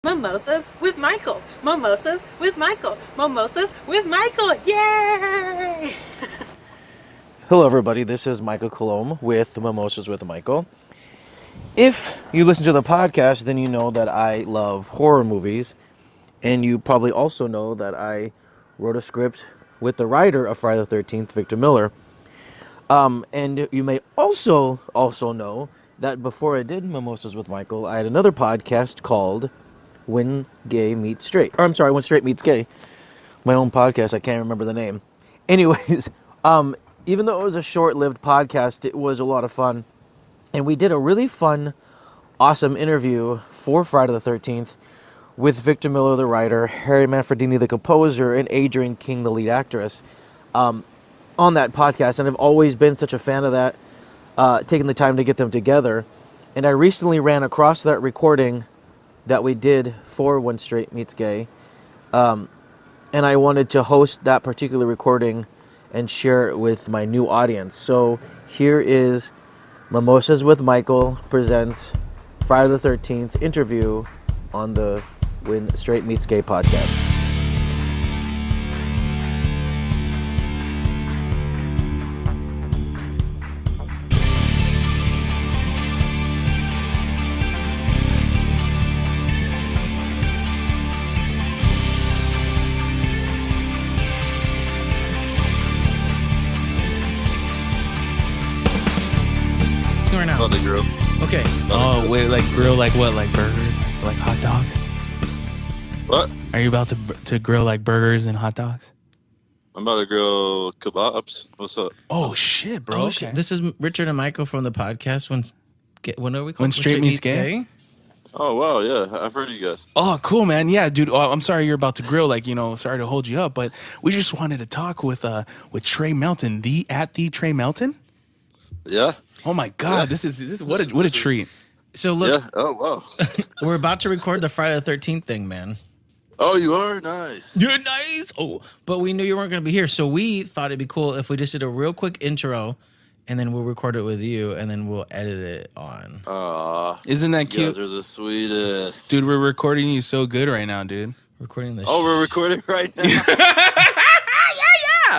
Mimosas with Michael. Mimosas with Michael. Mimosas with Michael. Yay! Hello, everybody. This is Michael Colomb with Mimosas with Michael. If you listen to the podcast, then you know that I love horror movies. And you probably also know that I wrote a script with the writer of Friday the 13th, Victor Miller. And you may also know that before I did Mimosas with Michael, I had another podcast called When Gay Meets Straight. Or I'm sorry, When Straight Meets Gay. My own podcast. I can't remember the name. Anyways, even though it was a short-lived podcast, it was a lot of fun. And we did a really fun, awesome interview for Friday the 13th with Victor Miller, the writer, Harry Manfredini, the composer, and Adrienne King, the lead actress, on that podcast. And I've always been such a fan of that, taking the time to get them together. And I recently ran across that recording that we did for When Straight Meets Gay. And I wanted to host that particular recording and share it with my new audience. So here is Mimosas with Michael presents Friday the 13th interview on the When Straight Meets Gay podcast. Or now? About to grill. Okay. Oh, Wait, like grill like what? Like burgers? Like hot dogs? What? Are you about to grill like burgers and hot dogs? I'm about to grill kebabs. What's up? Oh shit, bro. Oh, Okay. shit. This is Richard and Michael from the podcast. When are we called? When Straight Meets Gay? Oh, wow, yeah. I've heard of you guys. Oh, cool, man. Yeah, dude. Oh, I'm sorry you're about to grill. Like, sorry to hold you up, but we just wanted to talk with Trey Melton, at the Trey Melton. Yeah? Oh my God, Yeah. this is what a treat. So look, Yeah? Oh, wow. we're about to record the Friday the 13th thing, man. Oh, you are? Nice. You're nice. Oh, But we knew you weren't going to be here, so we thought it'd be cool if we just did a real quick intro, and then we'll record it with you, and then we'll edit it on. Aw. isn't that You cute, guys are the sweetest. dude? We're recording you so good right now, dude. Recording this. Oh, we're recording right now?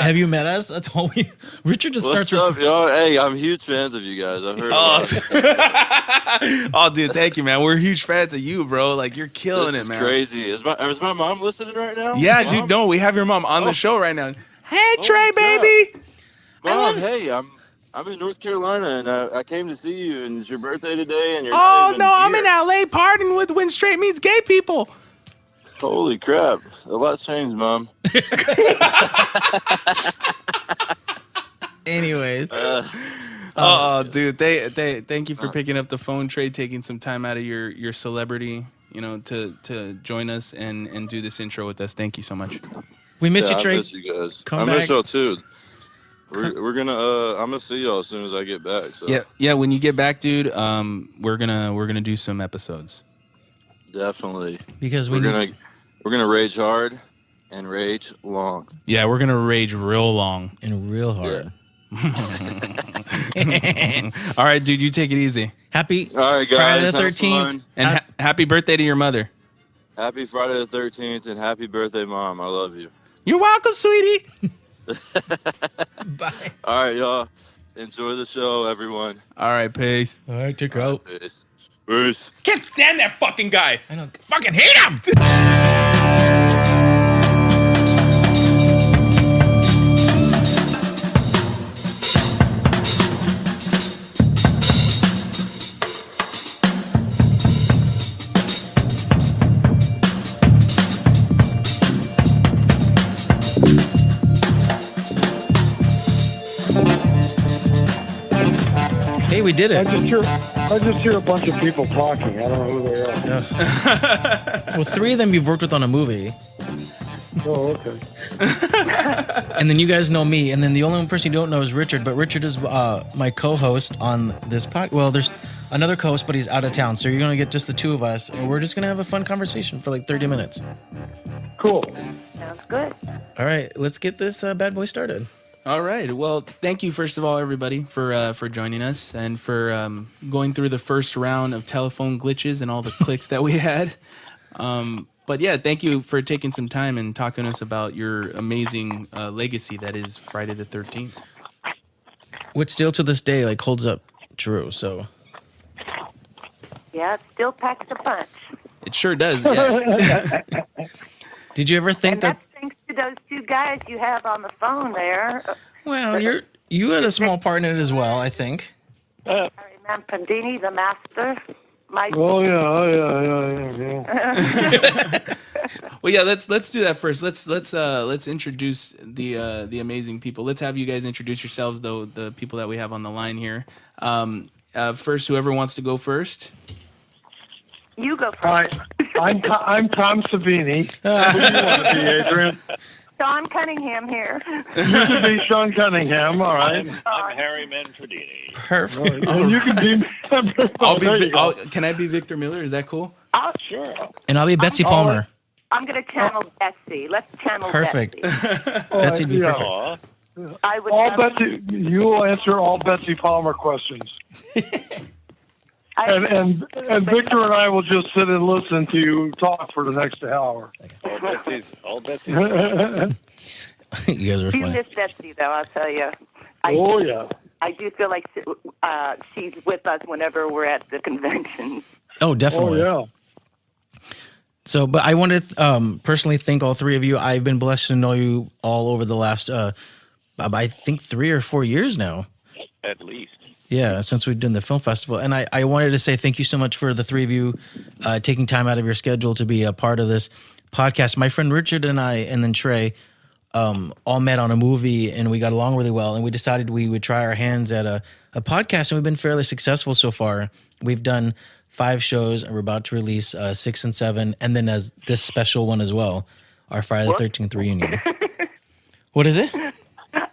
Have you met us? That's all we. Richard just What's starts. up, y'all? Hey, I'm huge fans of you guys. I've heard Oh, about it. oh, dude, thank you, man. We're huge fans of you, bro. Like, you're killing This it, is man. crazy. Is my mom listening right now? Yeah, Mom? dude. No, we have your mom on the Oh. show right now. Hey, Oh, Trey, crap. baby. Mom, hey, I'm in North Carolina, and I came to see you, and it's your birthday today, and you're Oh not even no, I'm in here. LA partying with When Straight Meets Gay people. Holy crap. A lot's changed, Mom. Anyways, Oh, dude, thank you for picking up the phone, Trey, taking some time out of your celebrity, to join us and do this intro with us. Thank you so much. we missed you, I Trey. miss you guys. Come I miss back. y'all too. We're gonna I'm gonna see y'all as soon as I get back. So Yeah. When you get back, dude, we're gonna do some episodes. definitely. Because we need. We're gonna rage hard and rage long. Yeah, we're gonna rage real long. And real hard. All right, dude, you take it easy. Happy All right, guys. Friday the have 13th. fun. And happy birthday to your mother. Happy Friday the 13th and happy birthday, Mom. I love you. You're welcome, sweetie. Bye. All right, y'all. Enjoy the show, everyone. All right, peace. All right, take her out. Peace. Peace. Can't stand that fucking guy. I know. Fucking hate him. Hey, we did I it. just hear a bunch of people talking. I don't know who they are. Well, three of them you've worked with on a movie, Oh, okay. and then you guys know me, and then the only person you don't know is Richard. But Richard is my co-host on this pod. Well, there's another co-host, but he's out of town, so you're gonna get just the two of us, and we're just gonna have a fun conversation for like 30 minutes. Cool. Sounds good. All right, let's get this bad boy started. All right. Well, thank you first of all, everybody, for joining us and for going through the first round of telephone glitches and all the clicks that we had. But yeah, thank you for taking some time and talking to us about your amazing legacy that is Friday the 13th. Which still to this day like holds up true. So Yeah, it still packs a punch. It sure does. Yeah. did you ever think And that? that's thanks to those two guys you have on the phone there. Well, you had a small part in it as well, I think. Manfredini, the master. Mike. Oh yeah. Well, yeah. Let's do that first. Let's introduce the amazing people. Let's have you guys introduce yourselves, though, the people that we have on the line here. First, whoever wants to go first. You go first. Hi, I'm Tom Savini. Who do you want to be, Adrian? Sean Cunningham here. You can be Sean Cunningham. All right. I'm Harry Manfredini. Perfect. And you can be. There you go. Can I be Victor Miller? Is that cool? Oh, sure. And I'll be Betsy Palmer. I'm going to channel Betsy. Let's channel Perfect. Betsy. Betsy'd be Yeah. perfect. Aw. I would All love- Betsy, you will answer all Betsy Palmer questions, and Victor and I will just sit and listen to you talk for the next hour. All Betsy's. You guys are You funny. miss Betsy, though, I'll tell you. Oh yeah. I do feel like she's with us whenever we're at the conventions. Oh, definitely. Oh So, but I want to personally thank all three of you. I've been blessed to know you all over the last, I think 3 or 4 years now. At least. Yeah, since we've done the film festival. And I wanted to say thank you so much for the three of you taking time out of your schedule to be a part of this podcast. My friend Richard and I, and then Trey, all met on a movie and we got along really well. And we decided we would try our hands at a podcast, and we've been fairly successful so far. We've done 5 shows and we're about to release 6 and 7. And then as this special one as well, our Friday the 13th reunion. What is it?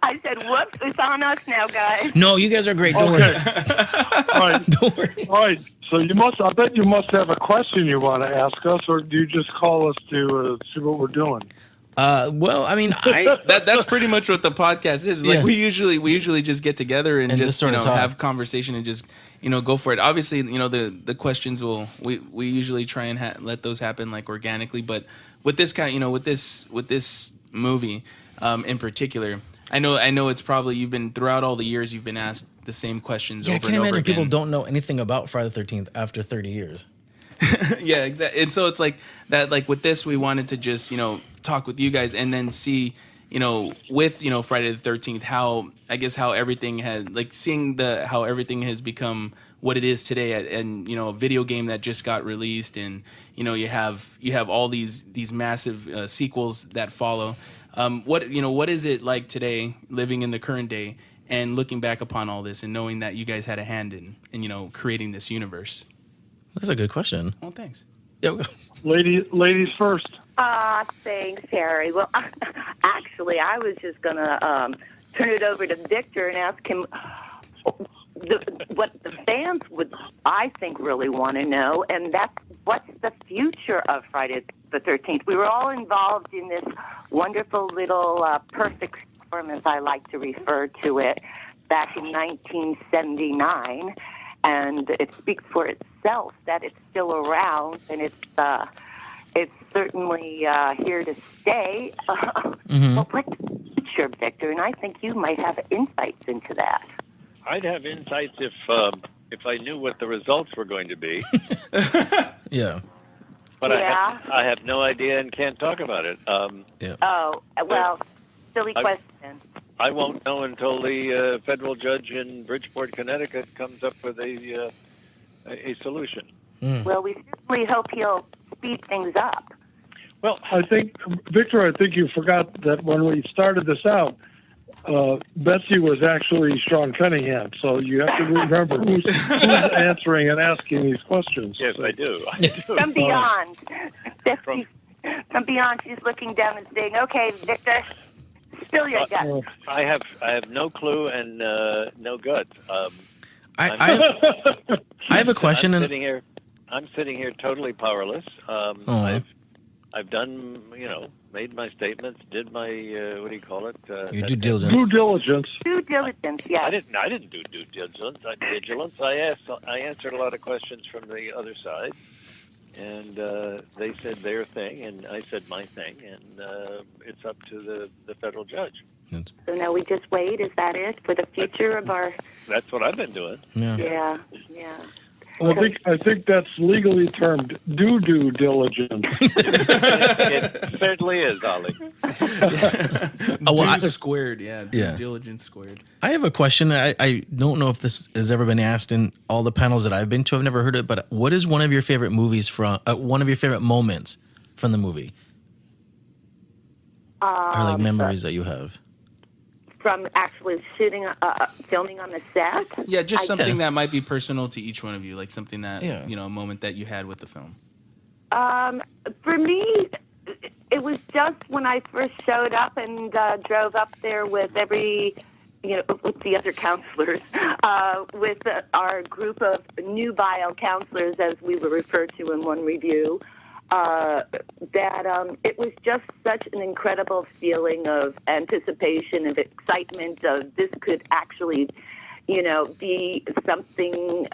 I said, whoops, it's on us now, guys. No, you guys are great. Don't Okay. worry. All right. Don't worry. All right. So I bet you must have a question you want to ask us, or do you just call us to see what we're doing? Well, I mean, That's pretty much what the podcast is. Like Yeah. we usually just get together and just sort of talk. have conversation and just go for it. Obviously, the questions we usually try and let those happen like organically, but with this kind, with this movie in particular, I know it's probably you've been throughout all the years you've been asked the same questions I over can't and over imagine again. people don't know anything about Friday the 13th after 30 years. Yeah, exactly. And so it's like that. Like with this, we wanted to just talk with you guys and then see with Friday the 13th how everything has seeing how everything has become what it is today, and a video game that just got released, and you have all these massive sequels that follow. What is it like today, living in the current day and looking back upon all this and knowing that you guys had a hand in creating this universe? That's a good question. Well, thanks. Yeah. Ladies first. Thanks, Harry. Well, actually, I was just going to turn it over to Victor and ask him what the fans would, I think, really want to know, and that's what's the future of Friday the 13th. We were all involved in this wonderful little perfect storm, as I like to refer to it, back in 1979, and it speaks for itself that it's still around, and it's certainly here to stay. But what's the future, Victor? And I think you might have insights into that. I'd have insights if I knew what the results were going to be. Yeah. But Yeah. I have no idea and can't talk about it. Yeah. Oh, well, silly question. I won't know until the federal judge in Bridgeport, Connecticut, comes up with a solution. Well, we certainly hope he'll speed things up. Well, Victor, I think you forgot that when we started this out, Betsy was actually Sean Cunningham, so you have to remember who's answering and asking these questions. Yes, I do. From beyond. From beyond, she's looking down and saying, okay, Victor, spill your guts. I have no clue and no guts. I have a question. I'm sitting here totally powerless. I've done, made my statements, did my what do you call it? Your due diligence. Due diligence. Due diligence, yes. I didn't do due diligence. I answered a lot of questions from the other side. And they said their thing, and I said my thing, and it's up to the federal judge. So now we just wait. Is that it for the future of our? That's what I've been doing. Yeah. Well, I think that's legally termed due diligence. It certainly is, Ollie. Due squared, due diligence squared. I have a question. I don't know if this has ever been asked in all the panels that I've been to. I've never heard it, but what is one of your favorite movies from? One of your favorite moments from the movie, or like memories that you have? From actually shooting, filming on the set? Yeah, just something that might be personal to each one of you, like something that, a moment that you had with the film. For me, it was just when I first showed up and drove up there with with the other counselors, with our group of nubile counselors, as we were referred to in one review, that it was just such an incredible feeling of anticipation, of excitement, of this could actually, be something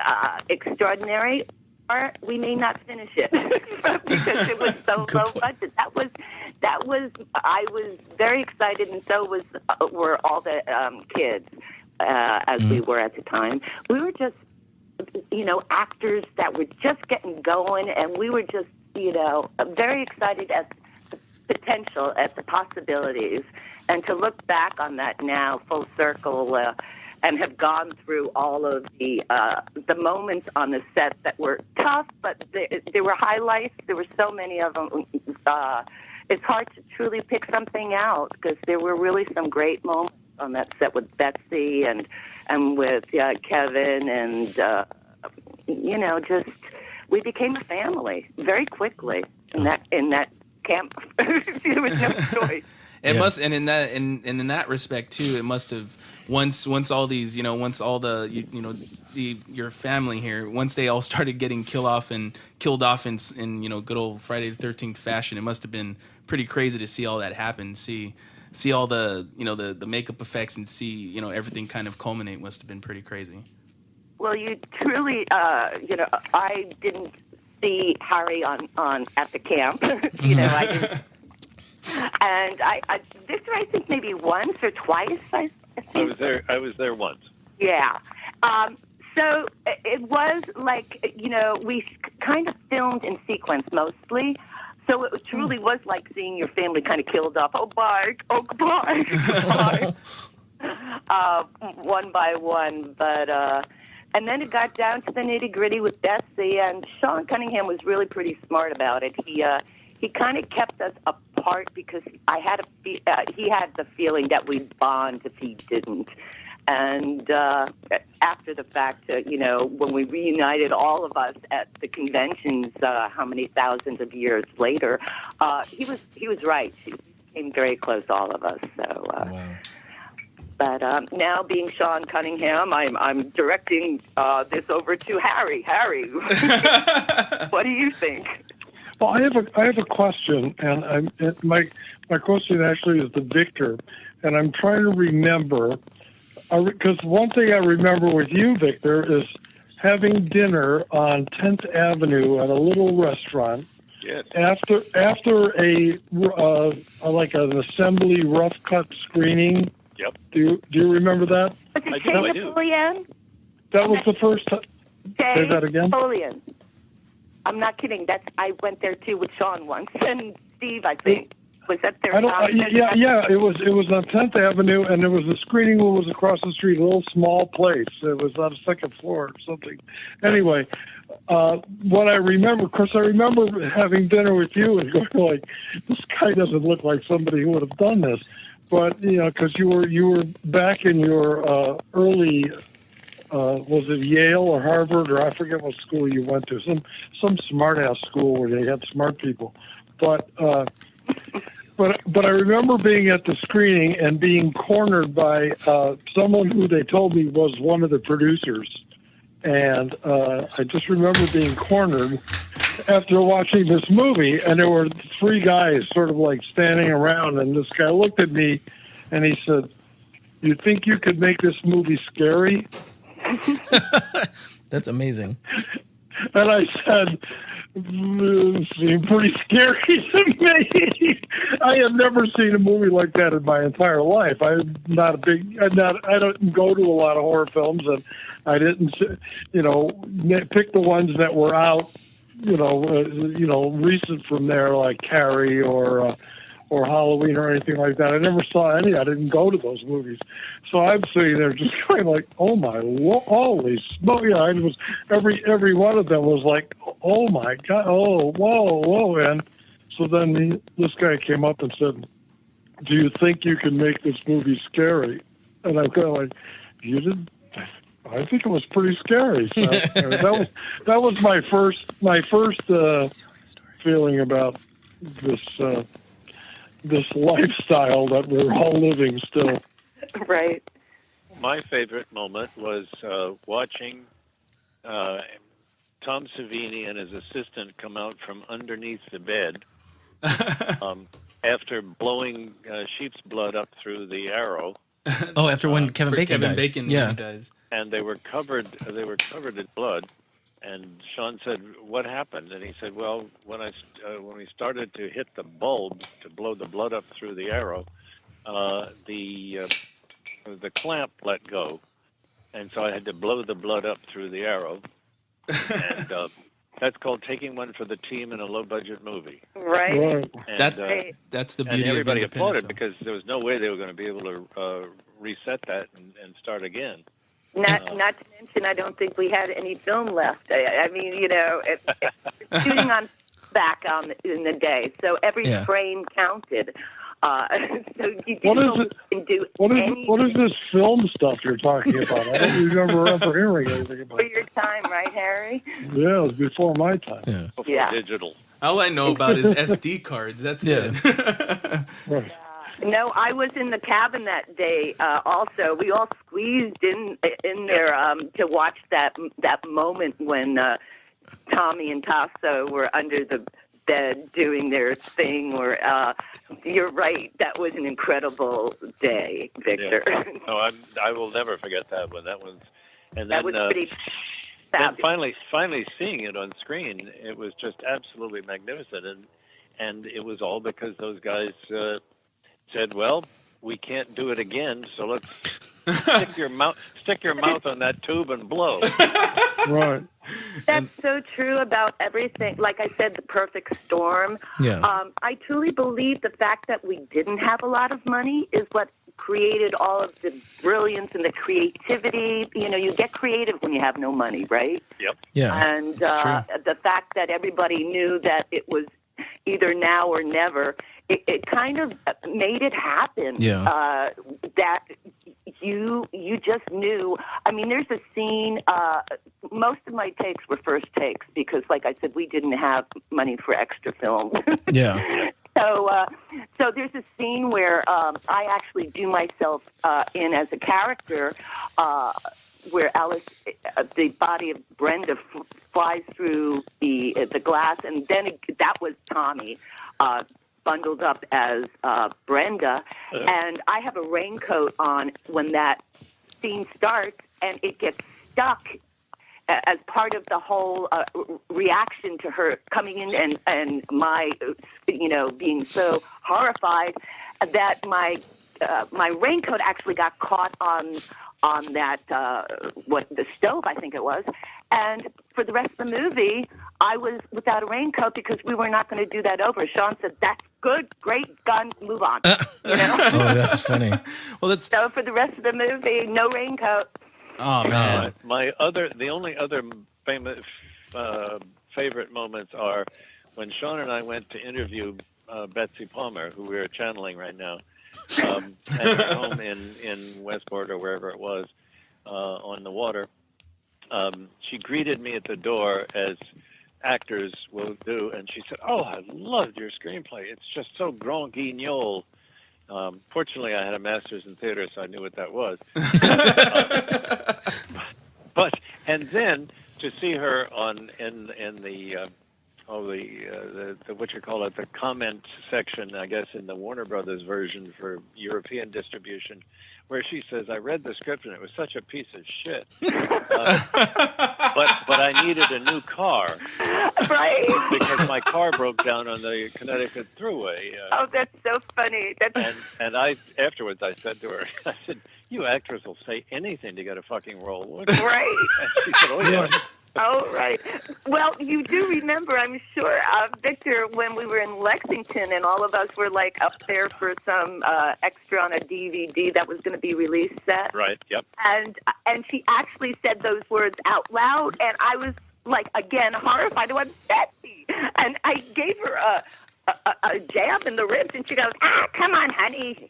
extraordinary, or we may not finish it because it was so low budget. That was. I was very excited, and so were all the kids, as we were at the time. We were just, actors that were just getting going, and we were just, very excited at the potential, at the possibilities, and to look back on that now, full circle, and have gone through all of the moments on the set that were tough, but there were highlights. There were so many of them. It's hard to truly pick something out because there were really some great moments on that set with Betsy and with Kevin, and just. We became a family very quickly in that camp. There was no choice. It must, and in that respect too, it must have once all these, once all the your family here, once they all started getting killed off in good old Friday the 13th fashion, it must have been pretty crazy to see all that happen. See all the the makeup effects and see everything kind of culminate. Must have been pretty crazy. Well, you truly, I didn't see Harry on at the camp. I didn't. And Victor, I think maybe once or twice. I was there once. Yeah. So it was like, we kind of filmed in sequence mostly. So it truly was like seeing your family kind of killed off. Oh, bye. Oh, goodbye. One by one. But, and then it got down to the nitty-gritty with Betsy, and Sean Cunningham was really pretty smart about it. He kind of kept us apart because he had the feeling that we'd bond if he didn't. And after the fact, when we reunited all of us at the conventions, how many thousands of years later, he was right. She came very close, all of us. So. Wow. But now, being Sean Cunningham, I'm directing this over to Harry. Harry, what do you think? Well, I have a question, and my question actually is to Victor, and I'm trying to remember, because one thing I remember with you, Victor, is having dinner on 10th Avenue at a little restaurant. Yes. After a like an assembly rough cut screening. Yep. Do you remember that? Was it Jay Napoleon? That was the first time. Say that again. Napoleon. I'm not kidding. I went there too with Sean once, and Steve, I think. Was that their yeah. It was on 10th Avenue, and there was a screening room was across the street, a little small place. It was on the second floor or something. Anyway, what I remember, of course, I remember having dinner with you and going like, this guy doesn't look like somebody who would have done this. But because you were back in your early, was it Yale or Harvard or I forget what school you went to, some smart ass school where they had smart people. But I remember being at the screening and being cornered by someone who they told me was one of the producers, and I just remember being cornered after watching this movie, and there were three guys sort of like standing around, and this guy looked at me and he said, "You think you could make this movie scary?" That's amazing. And I said, seemed pretty scary to me. I had never seen a movie like that in my entire life. I don't go to a lot of horror films, and I didn't, pick the ones that were out, recent from there, like Carrie or Halloween or anything like that. I never saw any. I didn't go to those movies. So I'm sitting there just kind of like, oh my, holy smoke. Yeah, it was every one of them was like, oh my God, oh, whoa. And so then this guy came up and said, do you think you can make this movie scary? And I'm kind of like, you did? I think it was pretty scary. So that was my first feeling about this lifestyle that we're all living still. Right. My favorite moment was watching Tom Savini and his assistant come out from underneath the bed after blowing sheep's blood up through the arrow. Oh, after when Kevin Bacon died. Bacon yeah. dies. And they were covered in blood. And Sean said, "What happened?" And he said, "Well, when we started to hit the bulb to blow the blood up through the arrow, the clamp let go, and so I had to blow the blood up through the arrow." And that's called taking one for the team in a low-budget movie. Right. And, That's the beauty and everybody of independent applauded film. because there was no way they were going to be able to reset that and start again. Not to mention, I don't think we had any film left. I mean, shooting on back in the day, so every frame counted. So you can do anything. What is this film stuff you're talking about? I don't remember ever hearing anything about For it. your time, right, Harry? Yeah, it was before my time. Yeah. Before digital. All I know about is SD cards. That's it. Right. No, I was in the cabin that day. Also, we all squeezed in there to watch that moment when Tommy and Tasso were under the bed doing their thing. Or you're right, that was an incredible day, Victor. Yeah. No, I will never forget that one. That was, and that then, was pretty then fabulous. finally seeing it on screen, it was just absolutely magnificent, and it was all because those guys said, "Well, we can't do it again, so let's stick your mouth on that tube and blow." Right. That's so true about everything. Like I said, the perfect storm. Yeah. I truly believe the fact that we didn't have a lot of money is what created all of the brilliance and the creativity. You get creative when you have no money, right? Yep. Yeah. And the fact that everybody knew that it was either now or never, it kind of made it happen. Yeah. That you just knew. I mean, there's a scene. Most of my takes were first takes because, like I said, we didn't have money for extra film. Yeah. So there's a scene where I actually do myself in as a character, where Alice, the body of Brenda, flies through the glass, and then that was Tommy. Bundled up as Brenda, and I have a raincoat on when that scene starts, and it gets stuck as part of the whole reaction to her coming in and my, being so horrified that my raincoat actually got caught on that the stove, I think it was, and for the rest of the movie, I was without a raincoat because we were not going to do that over. Sean said, "That's good, great, gun, move on." Oh, that's funny. Well, So for the rest of the movie, no raincoat. Oh man. The only other famous favorite moments are when Sean and I went to interview Betsy Palmer, who we are channeling right now, at her home in Westport or wherever it was, on the water. She greeted me at the door as actors will do, and she said, "Oh, I loved your screenplay. It's just so grand guignol." Fortunately, I had a master's in theater, so I knew what that was. And then to see her in the what you call it, the comment section, I guess, in the Warner Brothers version for European distribution, where she says, "I read the script and it was such a piece of shit, but I needed a new car." Right. because my car broke down on the Connecticut Thruway. Oh, that's so funny. And I afterwards I said to her, I said, "You actors will say anything to get a fucking role." Right. And she said, "Oh yeah." Oh, right. Well, you do remember, I'm sure, Victor, when we were in Lexington and all of us were like up there for some extra on a DVD that was going to be released set. Right. Yep. And she actually said those words out loud, and I was like, again, horrified. I went, Betsy, and I gave her a jab in the ribs, and she goes, come on, honey,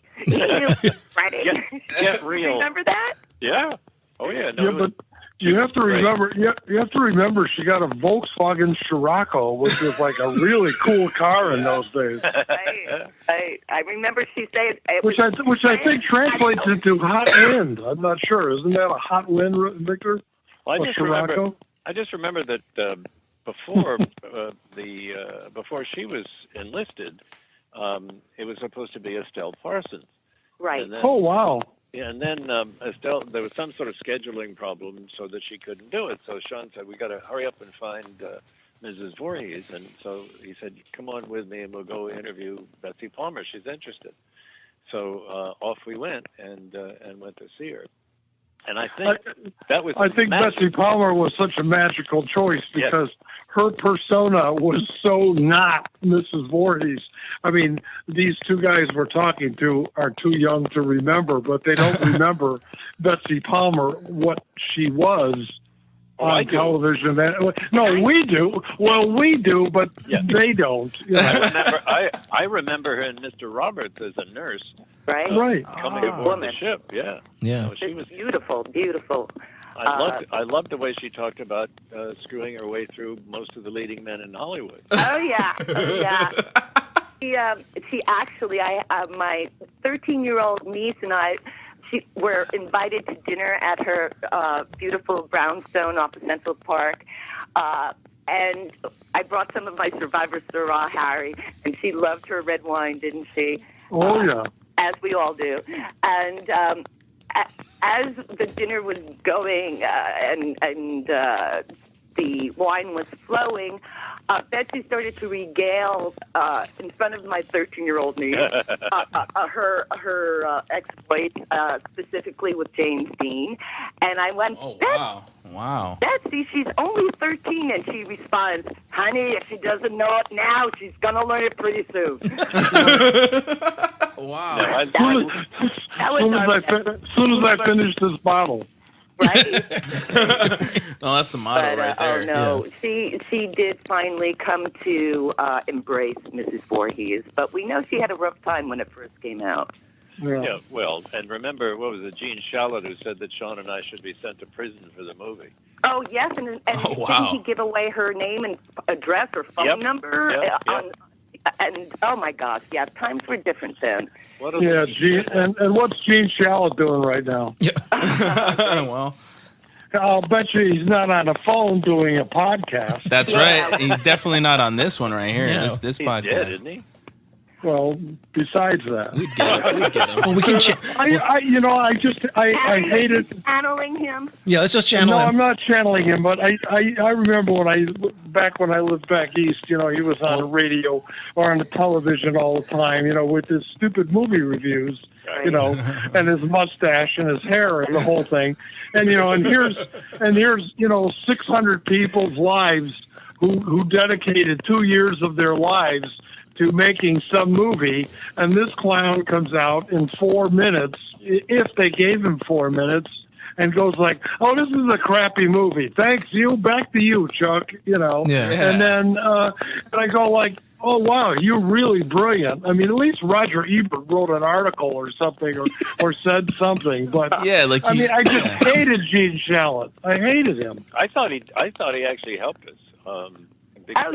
Freddie. Get real. Remember that? Yeah. Oh yeah. No, Yeah, but you have to remember. You have to remember. She got a Volkswagen Scirocco, which was like a really cool car in those days. Right. I remember she said, Which I think translates into hot wind. I'm not sure. Isn't that a hot wind, Victor? Well, Scirocco? I just remember that before before she was enlisted, it was supposed to be Estelle Parsons. Right. And then, Oh wow. Yeah, and then Estelle, there was some sort of scheduling problem so that she couldn't do it. So Sean said, "We got to hurry up and find Mrs. Voorhees." And so he said, "Come on with me, and we'll go interview Betsy Palmer. She's interested." So off we went and went to see her. And I think that was. I think Betsy Palmer was such a magical choice because her persona was so not Mrs. Voorhees. I mean, these two guys we're talking to are too young to remember, but they don't remember Betsy Palmer, what she was on television. No, we do. Well, we do, but they don't. You know? I remember her and Mr. Roberts as a nurse. Right. Coming aboard the ship. Yeah. Yeah. So she was beautiful, beautiful. I loved the way she talked about screwing her way through most of the leading men in Hollywood. Oh yeah. She actually, my 13-year-old niece and I, were invited to dinner at her beautiful brownstone off of Central Park. And I brought some of my Survivor Syrah, Harry, and she loved her red wine, didn't she? Oh, yeah. As we all do. And as the dinner was going and the wine was flowing, Betsy started to regale in front of my 13-year-old niece her exploits, specifically with James Dean. And I went, Wow. Betsy, she's only 13, and she responds, honey, if she doesn't know it now, she's going to learn it pretty soon. Wow. As soon as I finish this bottle. Right? No, that's the motto right there. Oh, no. Yeah. She did finally come to embrace Mrs. Voorhees, but we know she had a rough time when it first came out. Yeah, well, and remember, what was it, Gene Shalit who said that Sean and I should be sent to prison for the movie? Oh, yes, and didn't he give away her name and address or phone number? And, oh, my gosh, yeah, times were different then. Gene, and what's Gene Shalit doing right now? Yeah. Well, I'll bet you he's not on a phone doing a podcast. That's right. He's definitely not on this one right here. Yeah. This He's podcast. dead, isn't he? Well, besides that, We get him. Well, we can. I hated channeling him. Yeah, let's just channel No, him. I'm not channeling him, but I remember when I lived back east, he was on the radio or on the television all the time, with his stupid movie reviews, and his mustache and his hair and the whole thing. And, and here's 600 people's lives who dedicated 2 years of their lives to making some movie, and this clown comes out in 4 minutes, if they gave him 4 minutes, and goes like, "Oh, this is a crappy movie. Thanks, you. Back to you, Chuck." Yeah. And then and I go like, "Oh wow, you're really brilliant." I mean, at least Roger Ebert wrote an article or something, or said something. But I just hated Gene Shalit. I hated him. I thought he actually helped us.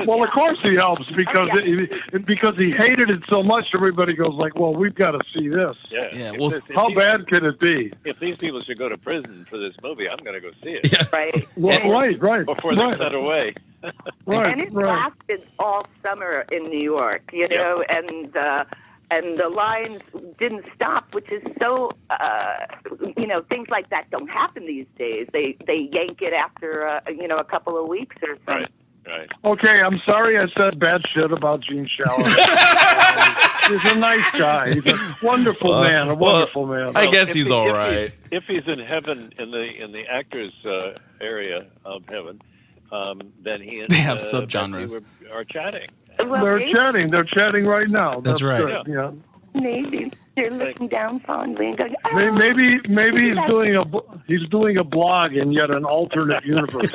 Well, of course he helps because he hated it so much. Everybody goes like, "Well, we've got to see this." Yeah. Well, how bad could it be? If these people should go to prison for this movie, I'm going to go see it. Yeah. Right. Well, right. Before they're sent away. And it lasted all summer in New York, and the lines didn't stop, which is so, things like that don't happen these days. They yank it after, a couple of weeks or something. Right. Right. Okay, I'm sorry I said bad shit about Gene Shalit. He's a nice guy. He's a wonderful man. A wonderful man. I guess If he's he- all if right. If he's in heaven, in the actors area of heaven, then he and They have Betsy subgenres. are chatting. Well, They're maybe, chatting. They're chatting right now. That's right. Good. Yeah. maybe they're looking down fondly and going, oh, Maybe he's doing a blog in yet an alternate universe.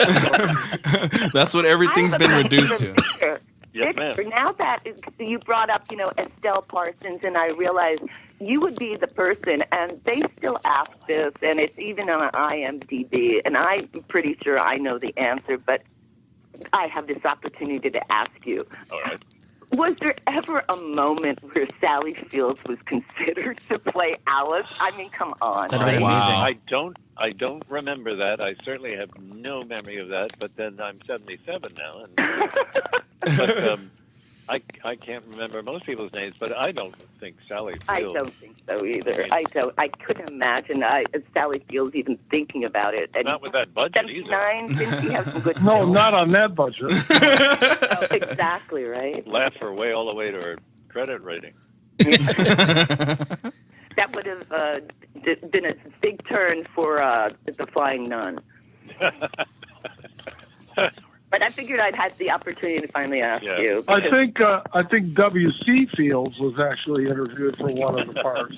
That's what everything's been reduced to. Victor, Yes, Victor, ma'am. now that you brought up, Estelle Parsons, and I realized you would be the person, and they still ask this, and it's even on IMDb, and I'm pretty sure I know the answer, but I have this opportunity to ask you. All right. Was there ever a moment where Sally Fields was considered to play Alice? I mean, come on. That'd have been Wow. amazing. I don't remember that. I certainly have no memory of that. But then I'm 77 now, and but I can't remember most people's names. But I don't think Sally I Fields. don't think so either. I couldn't imagine Sally Fields even thinking about it. And Not with that budget either. 79, didn't she have some good No, films? not on that budget. Oh, exactly, right? Laugh her way all the way to her credit rating. That would have been a big turn for the Flying Nun. But I figured I'd have the opportunity to finally ask Yeah. you. I think W.C. Fields was actually interviewed for one of the parts.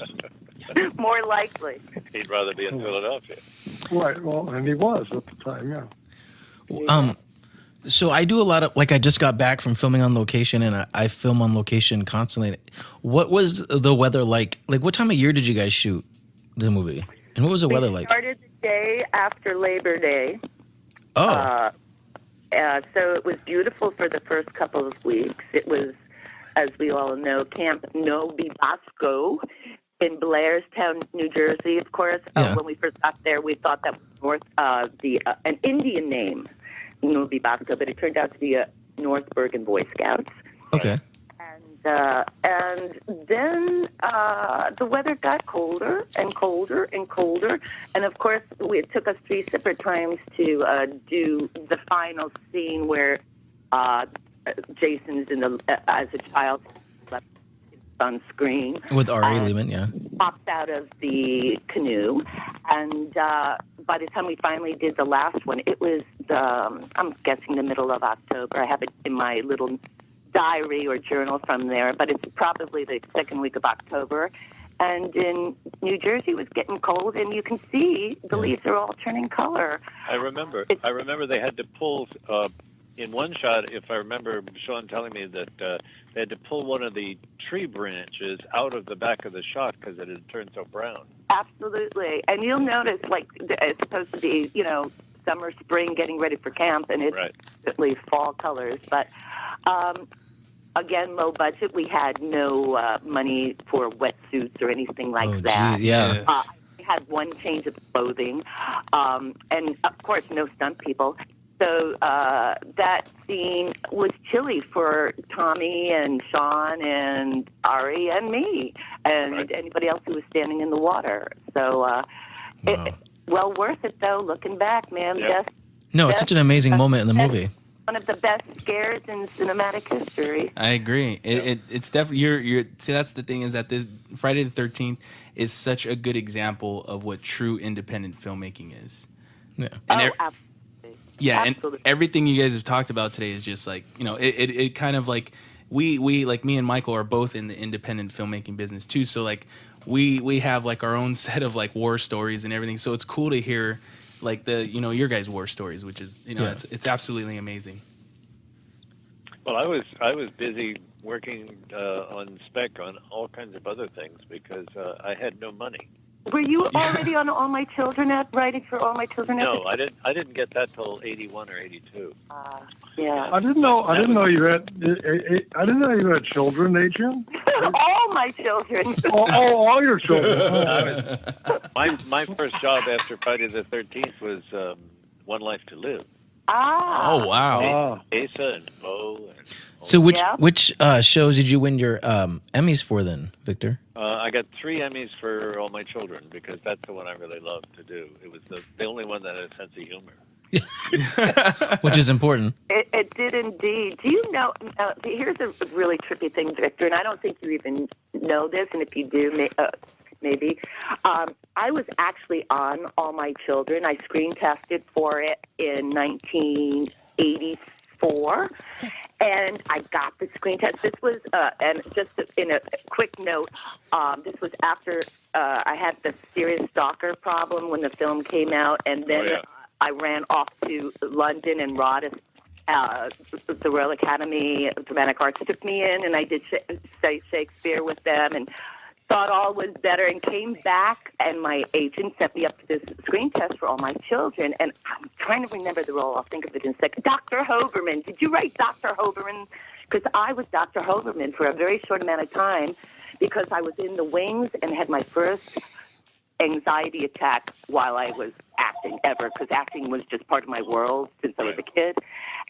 More likely. He'd rather be in Philadelphia. Right. Well, and he was at the time. Yeah. So I do a lot of, like, I just got back from filming on location, and I film on location constantly. What was the weather like? Like, what time of year did you guys shoot the movie? And what was the weather We like? started the day after Labor Day. Oh, So it was beautiful for the first couple of weeks. It was, as we all know, Camp No Bibasco in Blairstown, New Jersey. Of course, Yeah. when we first got there, we thought that was an Indian name, No Bibasco, but it turned out to be a North Bergen Boy Scouts. okay. And then the weather got colder and colder and colder. And, of course, it took us 3 separate times to do the final scene where Jason's as a child on screen. With R.A. Lehman, yeah. Pops out of the canoe. And by the time we finally did the last one, it was, I'm guessing, the middle of October. I have it in my little diary or journal from there, but it's probably the second week of October. And in New Jersey, it was getting cold, and you can see the leaves are all turning color. I remember they had to pull in one shot. If I remember Sean telling me that they had to pull one of the tree branches out of the back of the shot because it had turned so brown. Absolutely. And you'll notice, like, it's supposed to be, summer, spring, getting ready for camp, and it's definitely fall colors. But again, low budget. We had no money for wetsuits or anything like that. Gee, yeah. We had one change of clothing, and of course, no stunt people. So that scene was chilly for Tommy and Sean and Ari and me and anybody else who was standing in the water. So well worth it, though, looking back, man. Yep. No, it's such an amazing moment in the movie. One of the best scares in cinematic history. I agree. It's definitely you're. See, that's the thing, is that this Friday the 13th is such a good example of what true independent filmmaking is. Yeah. And Absolutely. yeah, Absolutely. and everything you guys have talked about today is just like, it kind of like we like, me and Michael are both in the independent filmmaking business too. So like we have like our own set of like war stories and everything. So it's cool to hear like your guys' war stories, which is it's absolutely amazing. Well, I was busy working on spec on all kinds of other things because I had no money. Were you already on All My Children writing for All My Children? No, I didn't get that till 81 or 82. Yeah. I didn't know you had children, Adrienne. All my children. all your children. My first job after Friday the 13th was One Life to Live. Oh wow! Asa and Bo. And So which shows did you win your Emmys for then, Victor? I got 3 Emmys for All My Children because that's the one I really loved to do. It was the only one that had a sense of humor. which is important. It did indeed. Do you know? Here's a really trippy thing, Victor, and I don't think you even know this. And if you do, maybe. I was actually on All My Children. I screen tested for it in 1984. And I got the screen test. This was, and just in a quick note, this was after I had the serious stalker problem when the film came out. And then I ran off to London, and Rhoda, the Royal Academy of Dramatic Arts, took me in, and I did say Shakespeare with them, and thought all was better, and came back, and my agent sent me up to this screen test for All My Children, and I'm trying to remember the role. I'll think of it in a second. Dr. Hoberman. Did you write Dr. Hoberman? Because I was Dr. Hoberman for a very short amount of time, because I was in the wings and had my first anxiety attack while I was acting ever, because acting was just part of my world since I was a kid.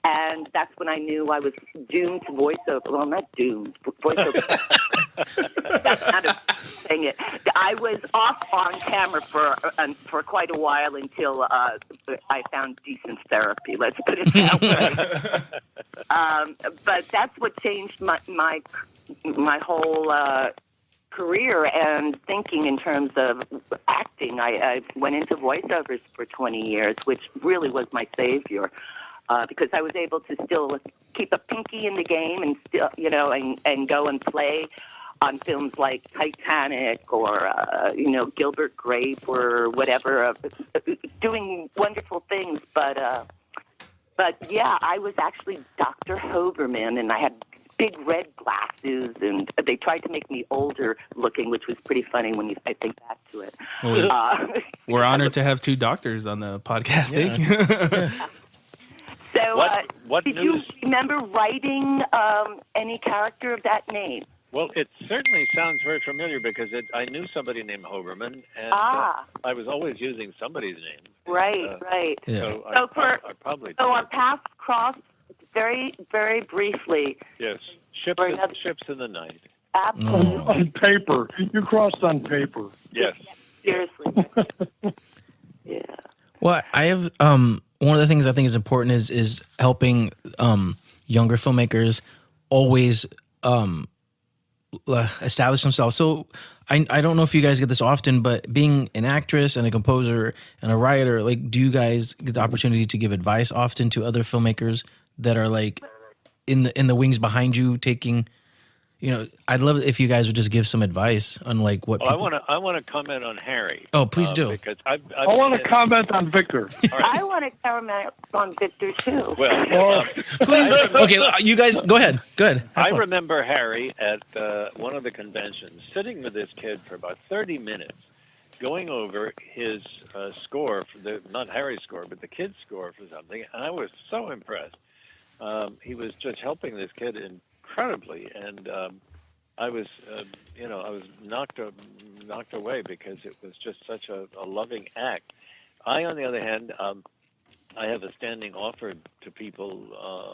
And that's when I knew I was doomed to voiceover. Well, not doomed, voiceover. That's not a saying it. I was off on camera for quite a while until I found decent therapy. Let's put it that way. But that's what changed my whole career and thinking in terms of acting. I went into voiceovers for 20 years, which really was my savior. Because I was able to still keep a pinky in the game and still, and go and play on films like Titanic or, Gilbert Grape or whatever, doing wonderful things. But yeah, I was actually Dr. Hoberman, and I had big red glasses, and they tried to make me older looking, which was pretty funny when I think back to it. Well, we're honored to have two doctors on the podcast. Yeah. Thank you. So, what did news? you remember writing any character of that name? Well, it certainly sounds very familiar because I knew somebody named Hoberman, and I was always using somebody's name. Right. Yeah. So, So I probably so did. our paths crossed very, very briefly. Yes, ships in the night. Absolutely. On paper. You crossed on paper. Yes. Seriously. Yeah. Well, I have one of the things I think is important is helping younger filmmakers always establish themselves. So I don't know if you guys get this often, but being an actress and a composer and a writer, like, do you guys get the opportunity to give advice often to other filmmakers that are like in the wings behind you, taking? I'd love it if you guys would just give some advice on like what. Well, I want to comment on Harry. Oh, please do. Because I want to comment on Victor. I want to comment on Victor too. Well, Please. Okay, you guys go ahead. Go ahead. Have I fun. remember Harry at one of the conventions sitting with this kid for about 30 minutes, going over his score for not Harry's score, but the kid's score for something, and I was so impressed. He was just helping this kid incredibly, and I was knocked away because it was just such a loving act. On the other hand, I have a standing offer to people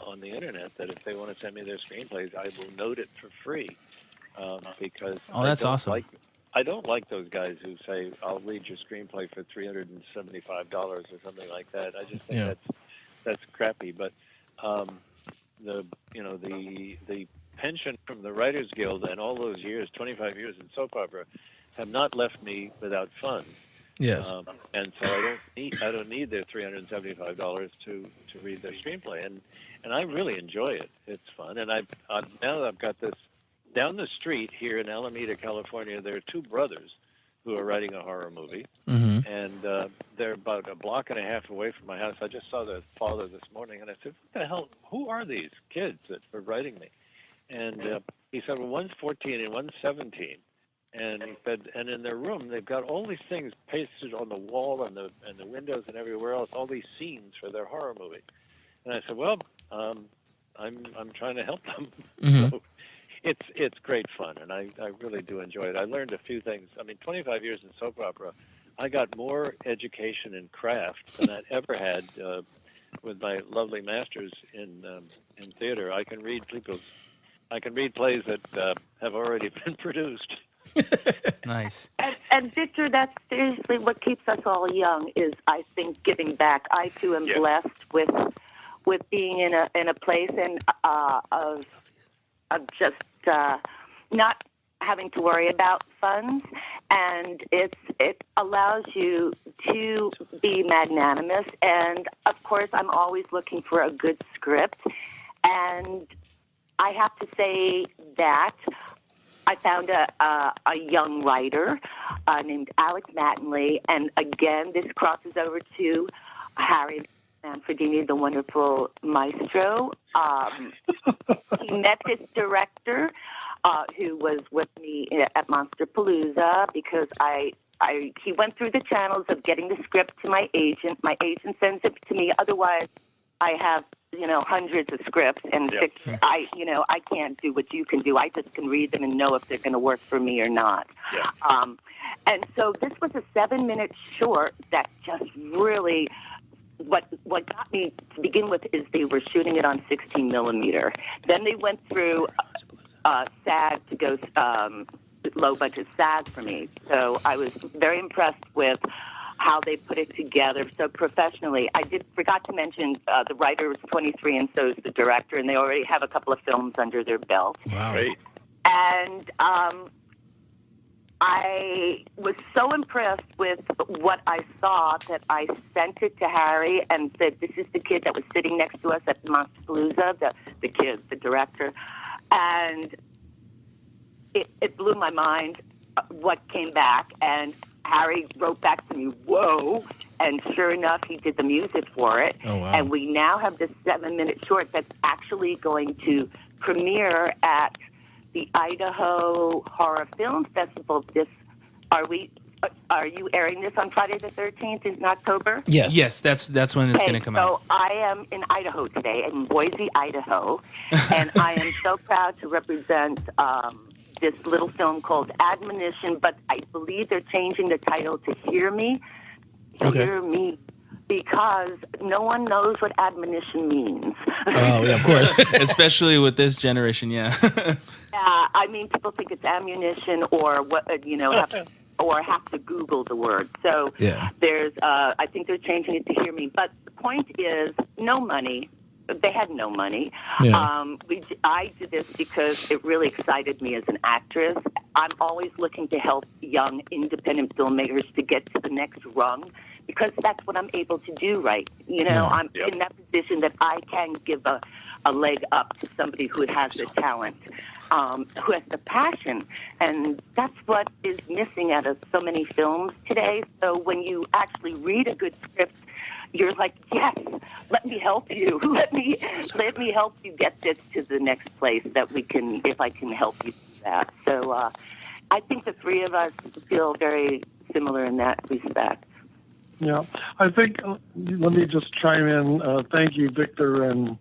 on the internet that if they want to send me their screenplays, I will note it for free because that's awesome. I don't like those guys who say I'll read your screenplay for $375 or something like that. I just think that's crappy. But the pension from the Writers Guild and all those years, 25 years in soap opera, have not left me without funds. Yes. And so I don't need their $375 to read their screenplay, and I really enjoy it. It's fun, and now that I've got this down the street here in Alameda, California. There are two brothers who are writing a horror movie, and they're about a block and a half away from my house. I just saw the father this morning, and I said, "What the hell? Who are these kids that are writing me?" And he said, "Well, one's 14 and one's 17." And he said, and in their room, they've got all these things pasted on the wall and the windows and everywhere else, all these scenes for their horror movie. And I said, well, I'm trying to help them. So it's great fun, and I really do enjoy it. I learned a few things. I mean, 25 years in soap opera, I got more education in craft than I ever had with my lovely masters in theater. I can read plays that have already been produced. Nice. And And Victor, that's seriously what keeps us all young is, I think, giving back. I too am blessed with being in a place and of just not having to worry about funds, and it allows you to be magnanimous. And of course, I'm always looking for a good script, and I have to say that I found a young writer named Alex Mattingly, and again, this crosses over to Harry Manfredini, the wonderful maestro. He met this director who was with me at Monsterpalooza because he went through the channels of getting the script to my agent. My agent sends it to me. Otherwise, I have hundreds of scripts, and I can't do what you can do. I just can read them and know if they're going to work for me or not. Yeah. And so this was a 7-minute short that just really. What got me to begin with is they were shooting it on 16 millimeter. Then they went through SAG to go low budget SAG for me. So I was very impressed with how they put it together so professionally. I forgot to mention the writer is 23 and so is the director, and they already have a couple of films under their belt. Wow. Great. And I was so impressed with what I saw that I sent it to Harry and said, this is the kid that was sitting next to us at Monsterpalooza, the kid, the director. And it blew my mind what came back. And Harry wrote back to me, whoa. And sure enough, he did the music for it. Oh, wow. And we now have this 7-minute short that's actually going to premiere at the Idaho Horror Film Festival. Are you airing this on Friday the 13th in October? Yes, that's when it's going to come out. So I am in Idaho today, in Boise, Idaho, and I am so proud to represent this little film called Admonition, but I believe they're changing the title to Hear Me. Hear Me. Because no one knows what admonition means. Oh, yeah, of course. Especially with this generation, yeah. I mean, people think it's ammunition or what, have to Google the word. So there's, I think they're changing it to Hear Me. But the point is, no money. They had no money. Yeah. I did this because it really excited me as an actress. I'm always looking to help young independent filmmakers to get to the next rung, because that's what I'm able to do, right? I'm in that position that I can give a leg up to somebody who has the talent, who has the passion. And that's what is missing out of so many films today. So when you actually read a good script, you're like, yes, let me help you. Let me help you get this to the next place that we can, if I can help you do that. So I think the three of us feel very similar in that respect. Yeah, I think, let me just chime in. Thank you, Victor and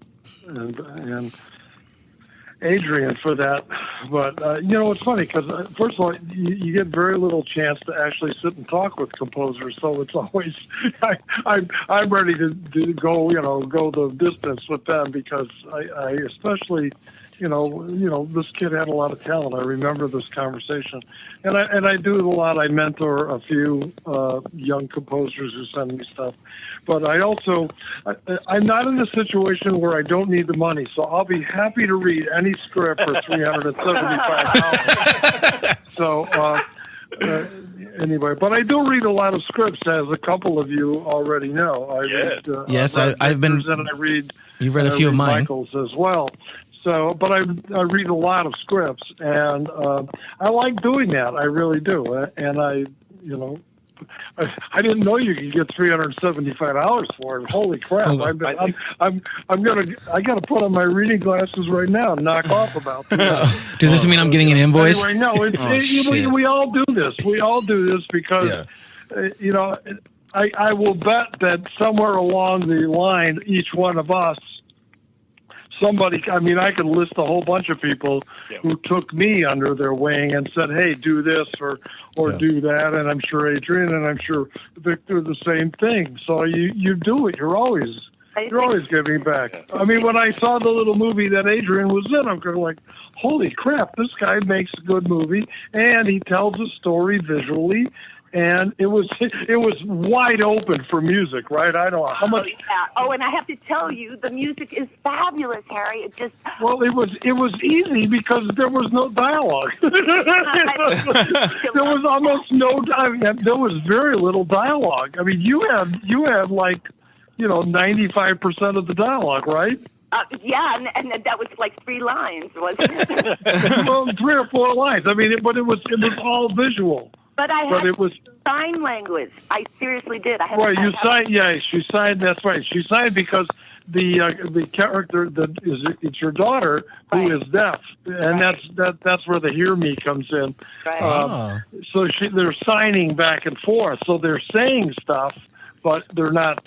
Adrienne, for that. But, it's funny because, first of all, you get very little chance to actually sit and talk with composers. So it's always, I'm ready to go the distance with them, because I especially, this kid had a lot of talent. I remember this conversation. And I do it a lot. I mentor a few young composers who send me stuff. But I also, I'm not in a situation where I don't need the money. So I'll be happy to read any script for $375. So anyway, but I do read a lot of scripts, as a couple of you already know. I've been. And I read. You've read a few of mine. Michael's as well. So, but I read a lot of scripts, and I like doing that. I really do. And I didn't know you could get $375 for it. Holy crap! I gotta put on my reading glasses right now and knock off about that. Does this mean I'm getting an invoice? Anyway, no, we all do this. We all do this because I will bet that somewhere along the line, each one of us. I could list a whole bunch of people who took me under their wing and said, hey, do this or do that. And I'm sure Adrienne and I'm sure Victor, the same thing. So you do it. You're always You're always giving back. I mean, when I saw the little movie that Adrienne was in, I'm kind of like, holy crap, this guy makes a good movie, and he tells a story visually, and it was wide open for music, right? I don't know how much. Yeah. Oh, and I have to tell you, the music is fabulous, Harry. It just. Well, it was easy because there was no dialogue. There was almost no dialogue. There was very little dialogue. I mean, you had like, 95% of the dialogue, right? Yeah, and that was like 3 lines, wasn't it? Well, 3 or 4 lines. I mean, but it was all visual. But I had it was sign language. I seriously did. I had right. You signed. Yeah, she signed. That's right. She signed because the character it's your daughter who is deaf, and that's where the hear me comes in. Right. So they're signing back and forth. So they're saying stuff, but they're not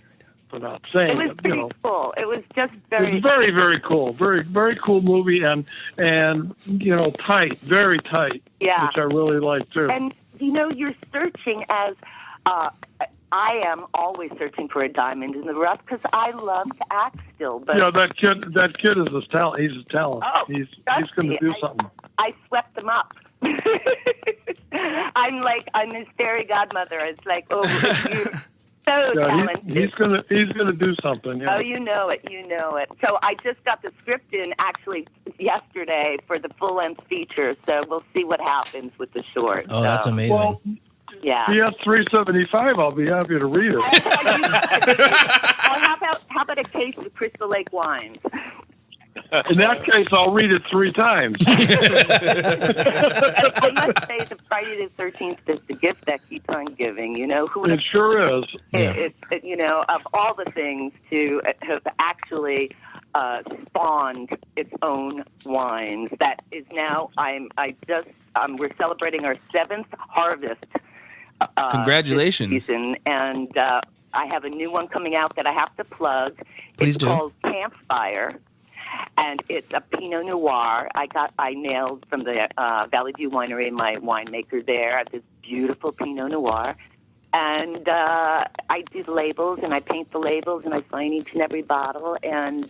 saying it. It was pretty cool. It was just It was very, very cool. Very, very cool movie, and tight, very tight. Yeah. Which I really like too. And you're searching as I am always searching for a diamond in the rough because I love to act still. But that kid is a talent. He's a talent. Oh, he's going to do something. I swept them up. I'm his fairy godmother. It's like, oh, you're so talented. He's gonna do something. Yeah. Oh, you know it. So I just got the script in actually yesterday for the full-length feature. So we'll see what happens with the short. Oh, that's amazing. Well, yeah. PS 375. I'll be happy to read it. How about a case of Crystal Lake wines? In that case, I'll read it 3 times. I must say, the Friday the 13th is the gift that keeps on giving. It sure is. Of all the things to have actually spawned its own wines. That is now. We're celebrating our 7th harvest. Congratulations! This season, and I have a new one coming out that I have to plug. Please it's do. called Campfire. And it's a Pinot Noir. I nailed from the Valley View Winery, my winemaker there, this beautiful Pinot Noir. And I do the labels, and I paint the labels, and I sign each and every bottle, and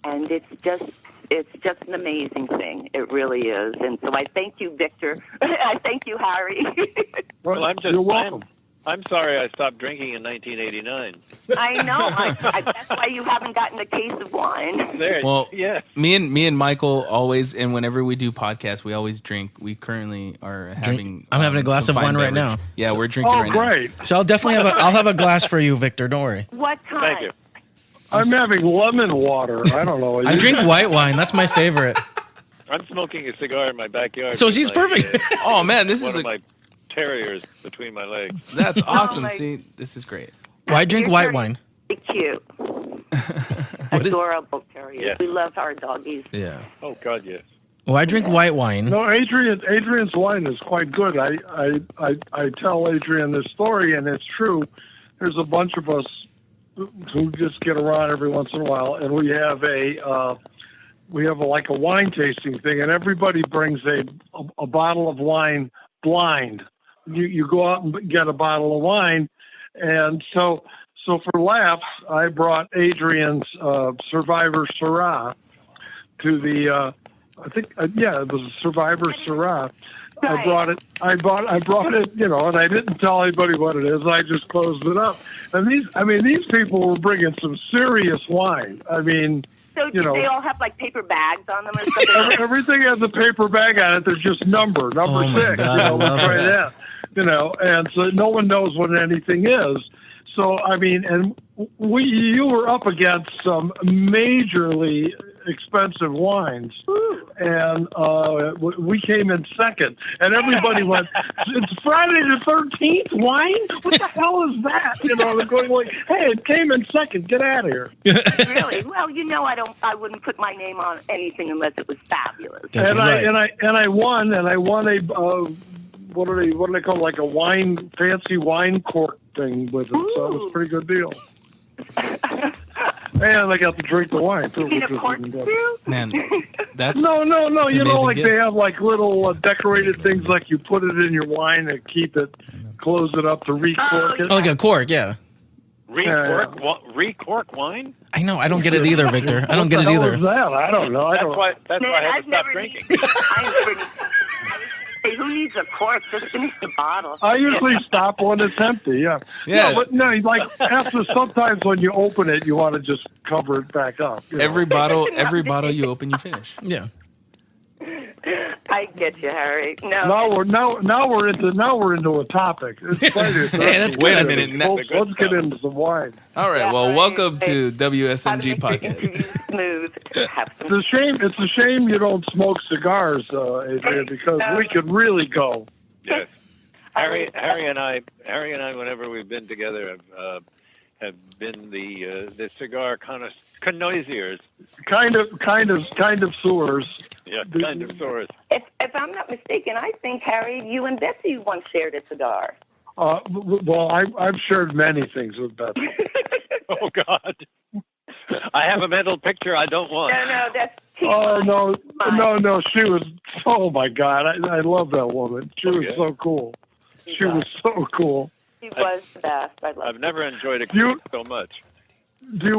it's just an amazing thing. It really is. And so I thank you, Victor. I thank you, Harry. Well, You're welcome. I'm sorry I stopped drinking in 1989. I know. That's why you haven't gotten a case of wine. Well, yeah. Me and Michael always, and whenever we do podcasts, we always drink. We currently are having. I'm having a glass some of wine fine right beverage. now. Yeah, we're drinking right great. So I'll definitely have a glass for you, Victor. Don't worry. What kind? Thank you. I'm having lemon water. I don't know. I drink white wine. That's my favorite. I'm smoking a cigar in my backyard. So with he's my, perfect. Oh man, this one is of my terriers between my legs. that's awesome. my- See, this is great. Why drink You're white very wine? Cute. What is- Adorable terriers. Yeah. We love our doggies. Yeah. Oh God, yes. Why drink white wine? No, Adrienne's wine is quite good. I tell Adrienne this story, and it's true. There's a bunch of us who just get around every once in a while, and we have like a wine tasting thing, and everybody brings a bottle of wine blind. You go out and get a bottle of wine, and so for laughs, I brought Adrienne's Survivor Syrah to the. I think it was a Survivor Syrah. Right. I brought it, and I didn't tell anybody what it is. I just closed it up. And these people were bringing some serious wine. I mean, So do they all have like paper bags on them or something? everything has a paper bag on it. There's just number Oh my 6. God, I love try that. that. And so no one knows what anything is. So I mean, and you were up against some majorly expensive wines, and we came in second, and everybody went, "It's Friday the 13th wine? What the hell is that?" They're going like, "Hey, it came in second. Get out of here." Really? Well, I wouldn't put my name on anything unless it was fabulous. That's and right. I won a what do they call it? Like a fancy wine cork thing with it. So it was a pretty good deal. And I got to drink the wine too. You mean which a was even better. corkscrew? Man, that's No. an Like amazing gift. they have like little decorated things, like you put it in your wine and keep it, close it up to recork it. Oh, like a cork, yeah. Recork wine? I know. I don't get it either, Victor. I don't get it What either. the hell is that? I don't know. That's why I had to stop drinking. Hey, who needs a cork? Just finish the bottle. I usually stop when it's empty. Yeah. Yeah. No, but no, like after sometimes when you open it, you want to just cover it back up. You know? Every bottle you open, you finish. Yeah. I get you, Harry. No. Now we're into a topic. It's funny. Hey, that's Wait good. a minute. Let's get into some wine. All right. Yeah, Well, right. welcome to How to WSMG make your podcast. interview smooth. Have some. It's a shame you don't smoke cigars, Adrienne, because we could really go. Yes. Harry and I, whenever we've been together, have been the cigar connoisseurs. Kind of sewers. Yeah, kind of sores. If I'm not mistaken, I think, Harry, you and Betsy once shared a cigar. Well, I've shared many things with Betsy. Oh God, I have a mental picture I don't want. No, that's too Oh much. no! She was. Oh my God, I love that woman. She was so cool. She was so cool. She was the best. I love I've never enjoyed a You- so much. Did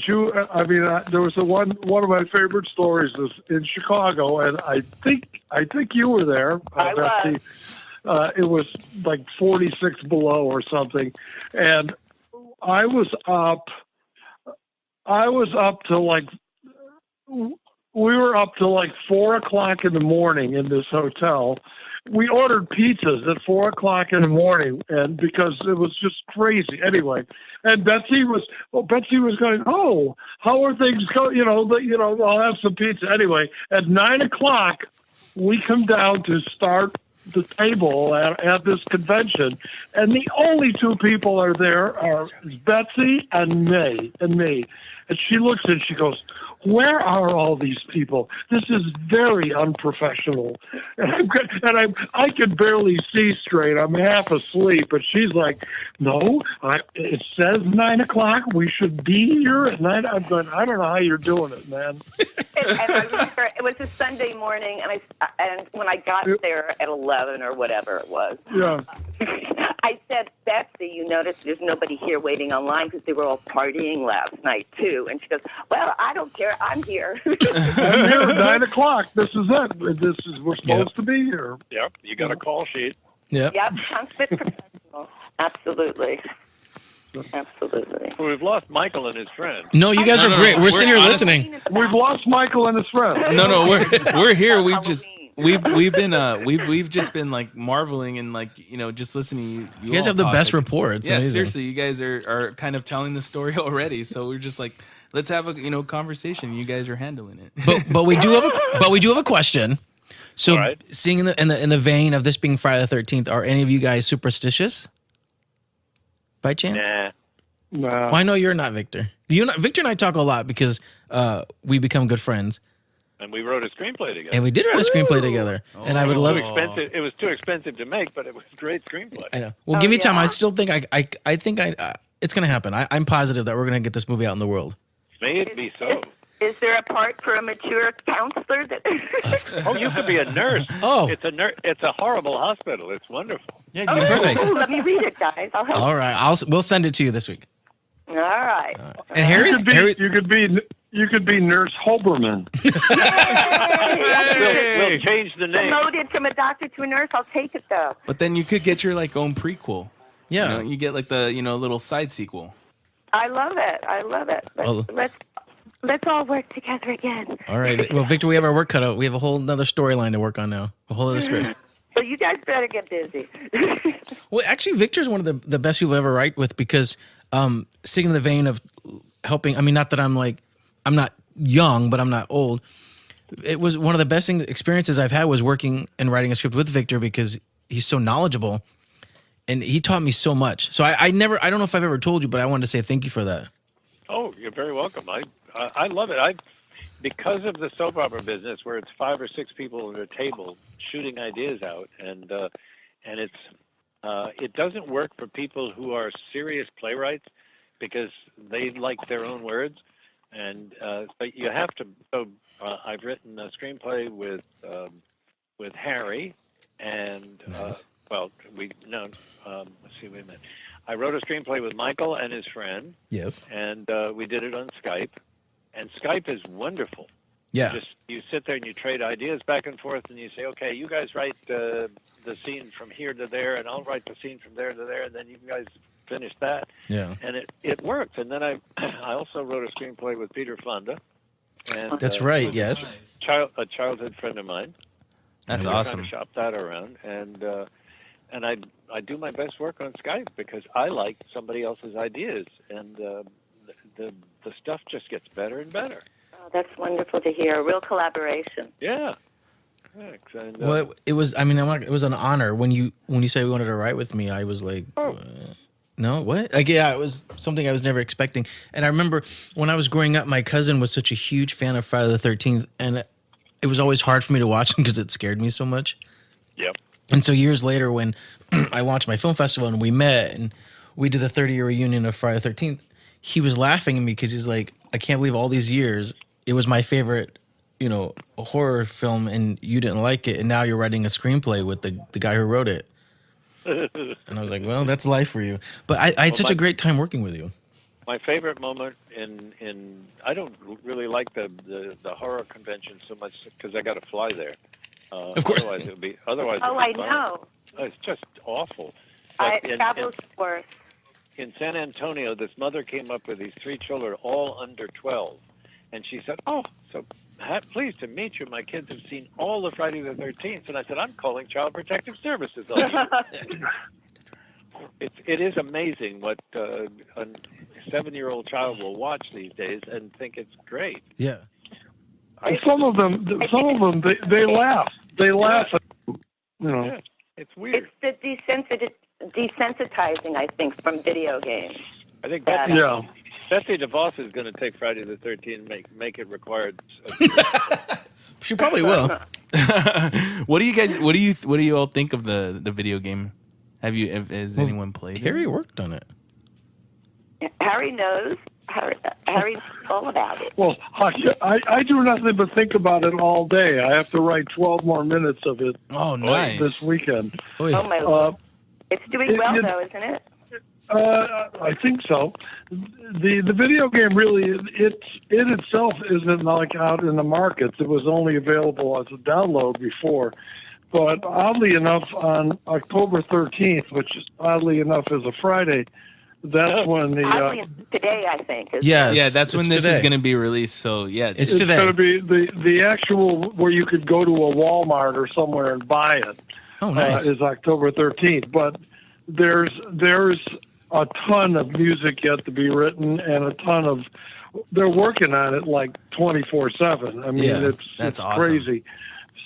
you? I mean, there was one of my favorite stories is in Chicago, and I think you were there, I Betsy. It was like 46 below or something, and I was up to like. We were up to like 4:00 in the morning in this hotel. We ordered pizzas at 4:00 in the morning, and because it was just crazy. Anyway, and Betsy was going, oh, how are things going? I'll have some pizza. Anyway, at 9:00, we come down to start the table at this convention, and the only two people are there are Betsy and me. And she looks and she goes, where are all these people? This is very unprofessional. And I can barely see straight. I'm half asleep. But she's like, no, it says 9:00. We should be here at 9. I'm going, I don't know how you're doing it, man. And I remember it was a Sunday morning, and when I got there at 11 or whatever it was, Yeah. I said, Betsy, you notice there's nobody here waiting online because they were all partying last night too. And she goes, well, I don't care. I'm here. I'm here at 9:00. This is it. We're supposed to be here. Yep, you got a call sheet. Yep. Yep, sounds fit professional. Absolutely. Absolutely. Well, we've lost Michael and his friend. No, you guys are great. We're sitting here honest- listening. We've lost Michael and his friends. No, we're here. Halloween. We've just been like marveling and like just listening. You guys all have the talk, best like, rapport. It's yeah, amazing. seriously, you guys are kind of telling the story already. So we're just like, let's have a conversation. You guys are handling it. But we do have a question. So, All right. seeing in the vein of this being Friday the 13th, are any of you guys superstitious? By chance? Nah. No. Well, I know you're not, Victor. Victor and I talk a lot because we become good friends, And we wrote a screenplay together. and we did write a screenplay together. And I would love it. It was too expensive to make, but it was a great screenplay. I know. Well, give me time. yeah. I still think I think it's gonna happen. I'm positive that we're gonna get this movie out in the world. May it be so. Is there a part for a mature counselor that? Oh, you could be a nurse. Oh. It's a horrible hospital. It's wonderful. Yeah, you're perfect. Ooh, let me read it, guys. I'll help. All right, we'll send it to you this week. All right. And Harry's You could be Nurse Hoberman. We'll change the name. Promoted from a doctor to a nurse. I'll take it though. But then you could get your like own prequel. Yeah. You get like the little side sequel. I love it. Well- Let's all work together again. All right. Well, Victor, we have our work cut out. We have a whole another storyline to work on now. A whole other script. So you guys better get busy. Well, actually, Victor's one of the best people I ever write with because sitting in the vein of helping. I mean, not that I'm not young, but I'm not old. It was one of the best experiences I've had was working and writing a script with Victor because he's so knowledgeable and he taught me so much. So I don't know if I've ever told you, but I wanted to say thank you for that. Oh, you're very welcome. I love it. Because of the soap opera business, where it's 5 or 6 people at a table shooting ideas out, and it doesn't work for people who are serious playwrights because they like their own words, and but you have to. So I've written a screenplay with Harry, and Nice. let's see, wait a minute. I wrote a screenplay with Michael and his friend, Yes. and we did it on Skype. And Skype is wonderful. Yeah. You sit there and you trade ideas back and forth, and you say, okay, you guys write the scene from here to there, and I'll write the scene from there to there, and then you guys finish that. Yeah. And it worked. And then I also wrote a screenplay with Peter Fonda. And, That's right. Yes. a childhood friend of mine. That's We're awesome. trying to shop that around, and I do my best work on Skype because I like somebody else's ideas, and the stuff just gets better and better. Oh, that's wonderful to hear. A real collaboration. Yeah. Thanks. And, Well, it was. I mean, it was an honor when you say you wanted to write with me. I was like, no, what? Like, yeah, it was something I was never expecting. And I remember when I was growing up, my cousin was such a huge fan of Friday the 13th, and it was always hard for me to watch him because it scared me so much. Yep. And so years later, when I launched my film festival and we met and we did the 30-year reunion of Friday the 13th, he was laughing at me because he's like, I can't believe all these years it was my favorite, horror film, and you didn't like it, and now you're writing a screenplay with the guy who wrote it. And I was like, well, that's life for you. But I had such a great time working with you. My favorite moment in I don't really like the horror convention so much because I got to fly there. Of course. Otherwise, it'd be I fun. know. It's just awful. But Travel's worse. in San Antonio, this mother came up with these 3 children, all under 12, and she said, "Oh, so pleased to meet you. My kids have seen all the Friday the 13th." And I said, "I'm calling Child Protective Services on you." It is amazing what a 7-year-old child will watch these days and think it's great. Yeah. Some of them, they laugh. They laugh. Yeah, it's weird. It's the desensitizing, I think, from video games. I think Yeah. Betsy DeVos is going to take Friday the 13th and make it required. She probably will. What do you all think of the video game? Has anyone played Harry it? worked on it. Harry knows. Harry's all about it. Well, I do nothing but think about it all day. I have to write 12 more minutes of it Oh, nice. this weekend. Oh, yeah. Oh my Lord. It's doing well, though, isn't it? I think so. The video game really, it itself isn't like out in the markets. It was only available as a download before. But oddly enough, on October 13th, which oddly enough is a Friday, that's when the today, I think. Yes, Yeah, that's when this today. is going to be released. So yeah, It's it's today. going to be the actual where you could go to a Walmart or somewhere and buy it. Oh, nice. Is October 13th. But there's a ton of music yet to be written, and a ton of they're working on it like 24/7. I mean, Yeah, that's it's awesome. crazy.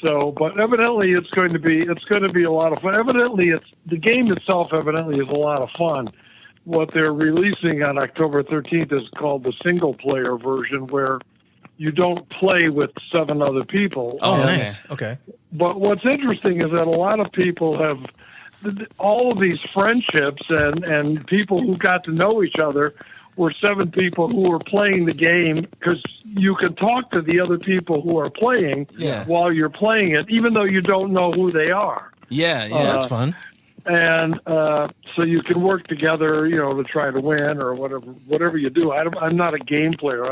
So, but evidently it's going to be a lot of fun. Evidently, the game itself evidently is a lot of fun. What they're releasing on October 13th is called the single player version, where you don't play with 7 other people. Oh, And- nice. Okay. But what's interesting is that a lot of people have all of these friendships and people who got to know each other were 7 people who were playing the game, because you can talk to the other people who are playing Yeah. while you're playing it, even though you don't know who they are. Yeah. That's fun. And so you can work together, to try to win or whatever you do. I'm not a game player.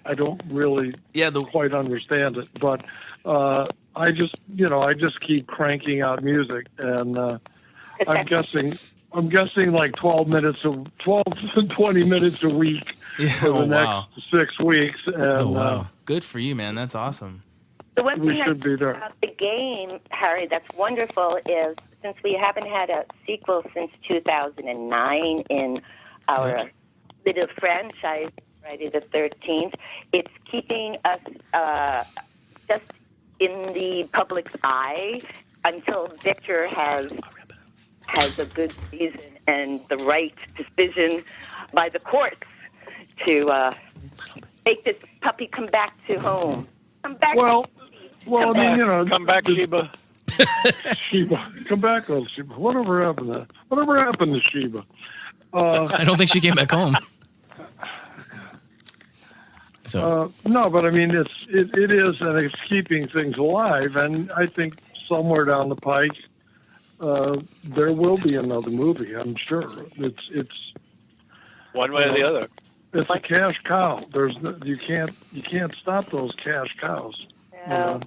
I don't really quite understand it, but I just keep cranking out music, and I'm guessing like 12 to 20 minutes a week for the next 6 weeks. And, Oh, wow. Good for you, man. That's awesome. The one we thing should be there. about the game, Harry, that's wonderful is since we haven't had a sequel since 2009 in our little franchise, Friday the 13th, it's keeping us just in the public's eye until Victor has a good season and the right decision by the courts to make this puppy come back to home. Come back. Well, I mean, Come back, Sheba. Sheba, come back, oh Sheba. Whatever happened to Sheba? I don't think she came back home. So No, but I mean, it is, and it's keeping things alive. And I think somewhere down the pike, there will be another movie. I'm sure. It's one way or the other. It's a cash cow. You can't stop those cash cows. No,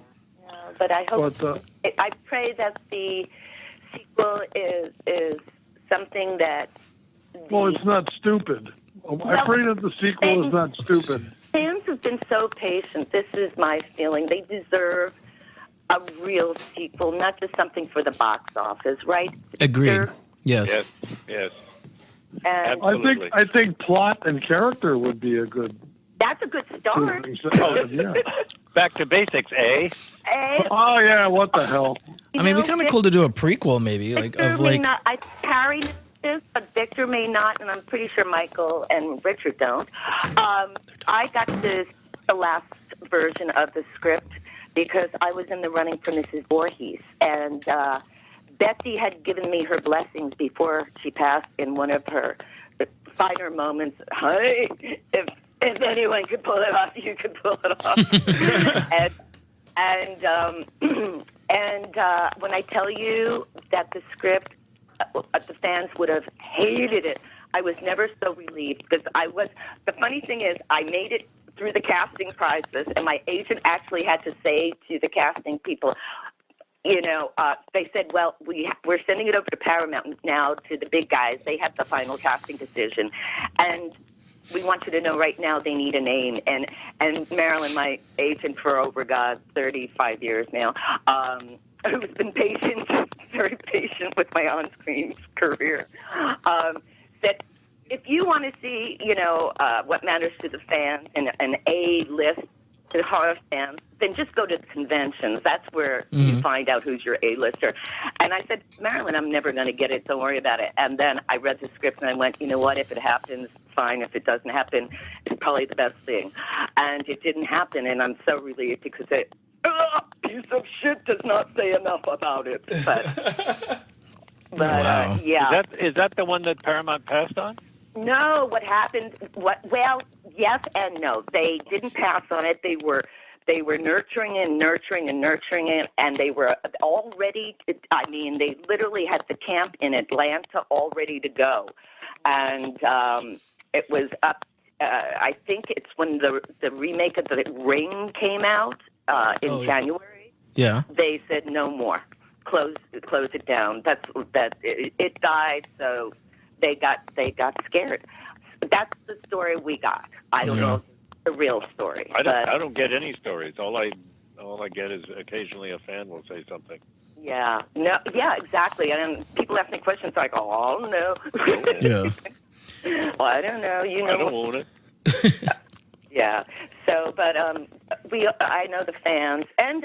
but I hope. I pray that the sequel is something that. Well, it's not stupid. I pray that the sequel is not stupid. Fans have been so patient. This is my feeling. They deserve a real sequel, not just something for the box office, right? Agreed. Yes. Yes. And I think plot and character would be a good. That's a good start. Yeah. Back to basics, eh? Oh yeah, what the hell? I mean, it'd be kind of cool to do a prequel, maybe, Harry knows this, but Victor may not, and I'm pretty sure Michael and Richard don't. I got the last version of the script because I was in the running for Mrs. Voorhees, and Betsy had given me her blessings before she passed in one of her finer moments. Hey, if anyone could pull it off, you could pull it off. and when I tell you that the script, the fans would have hated it. I was never so relieved because the funny thing is I made it through the casting process, and my agent actually had to say to the casting people, they said, well, we're sending it over to Paramount now, to the big guys. They have the final casting decision. And we want you to know right now they need a name. And Marilyn, my agent for over, 35 years now, who's been very patient with my on-screen career, said, if you want to see, what matters to the fans and an A-list to horror fans, then just go to the conventions. That's where you find out who's your A-lister. And I said, Marilyn, I'm never going to get it. Don't worry about it. And then I read the script and I went, you know what? If it happens, fine. If it doesn't happen, it's probably the best thing. And it didn't happen, and I'm so relieved because piece of shit does not say enough about it. But wow. Yeah. Is that the one that Paramount passed on? No, what happened? Well, yes and no. They didn't pass on it. They were nurturing it, and they were all ready. They literally had the camp in Atlanta all ready to go, and it was up. I think it's when the remake of The Ring came out in January. Yeah. They said no more. Close it down. It died. So. They got scared. That's the story we got. I don't know if it's the real story. I don't get any stories. All I get is occasionally a fan will say something. Yeah. No. Yeah. Exactly. And people ask me questions like, "Oh no." Yeah. Well, I don't know. I don't own it. Yeah. So, but I know the fans, and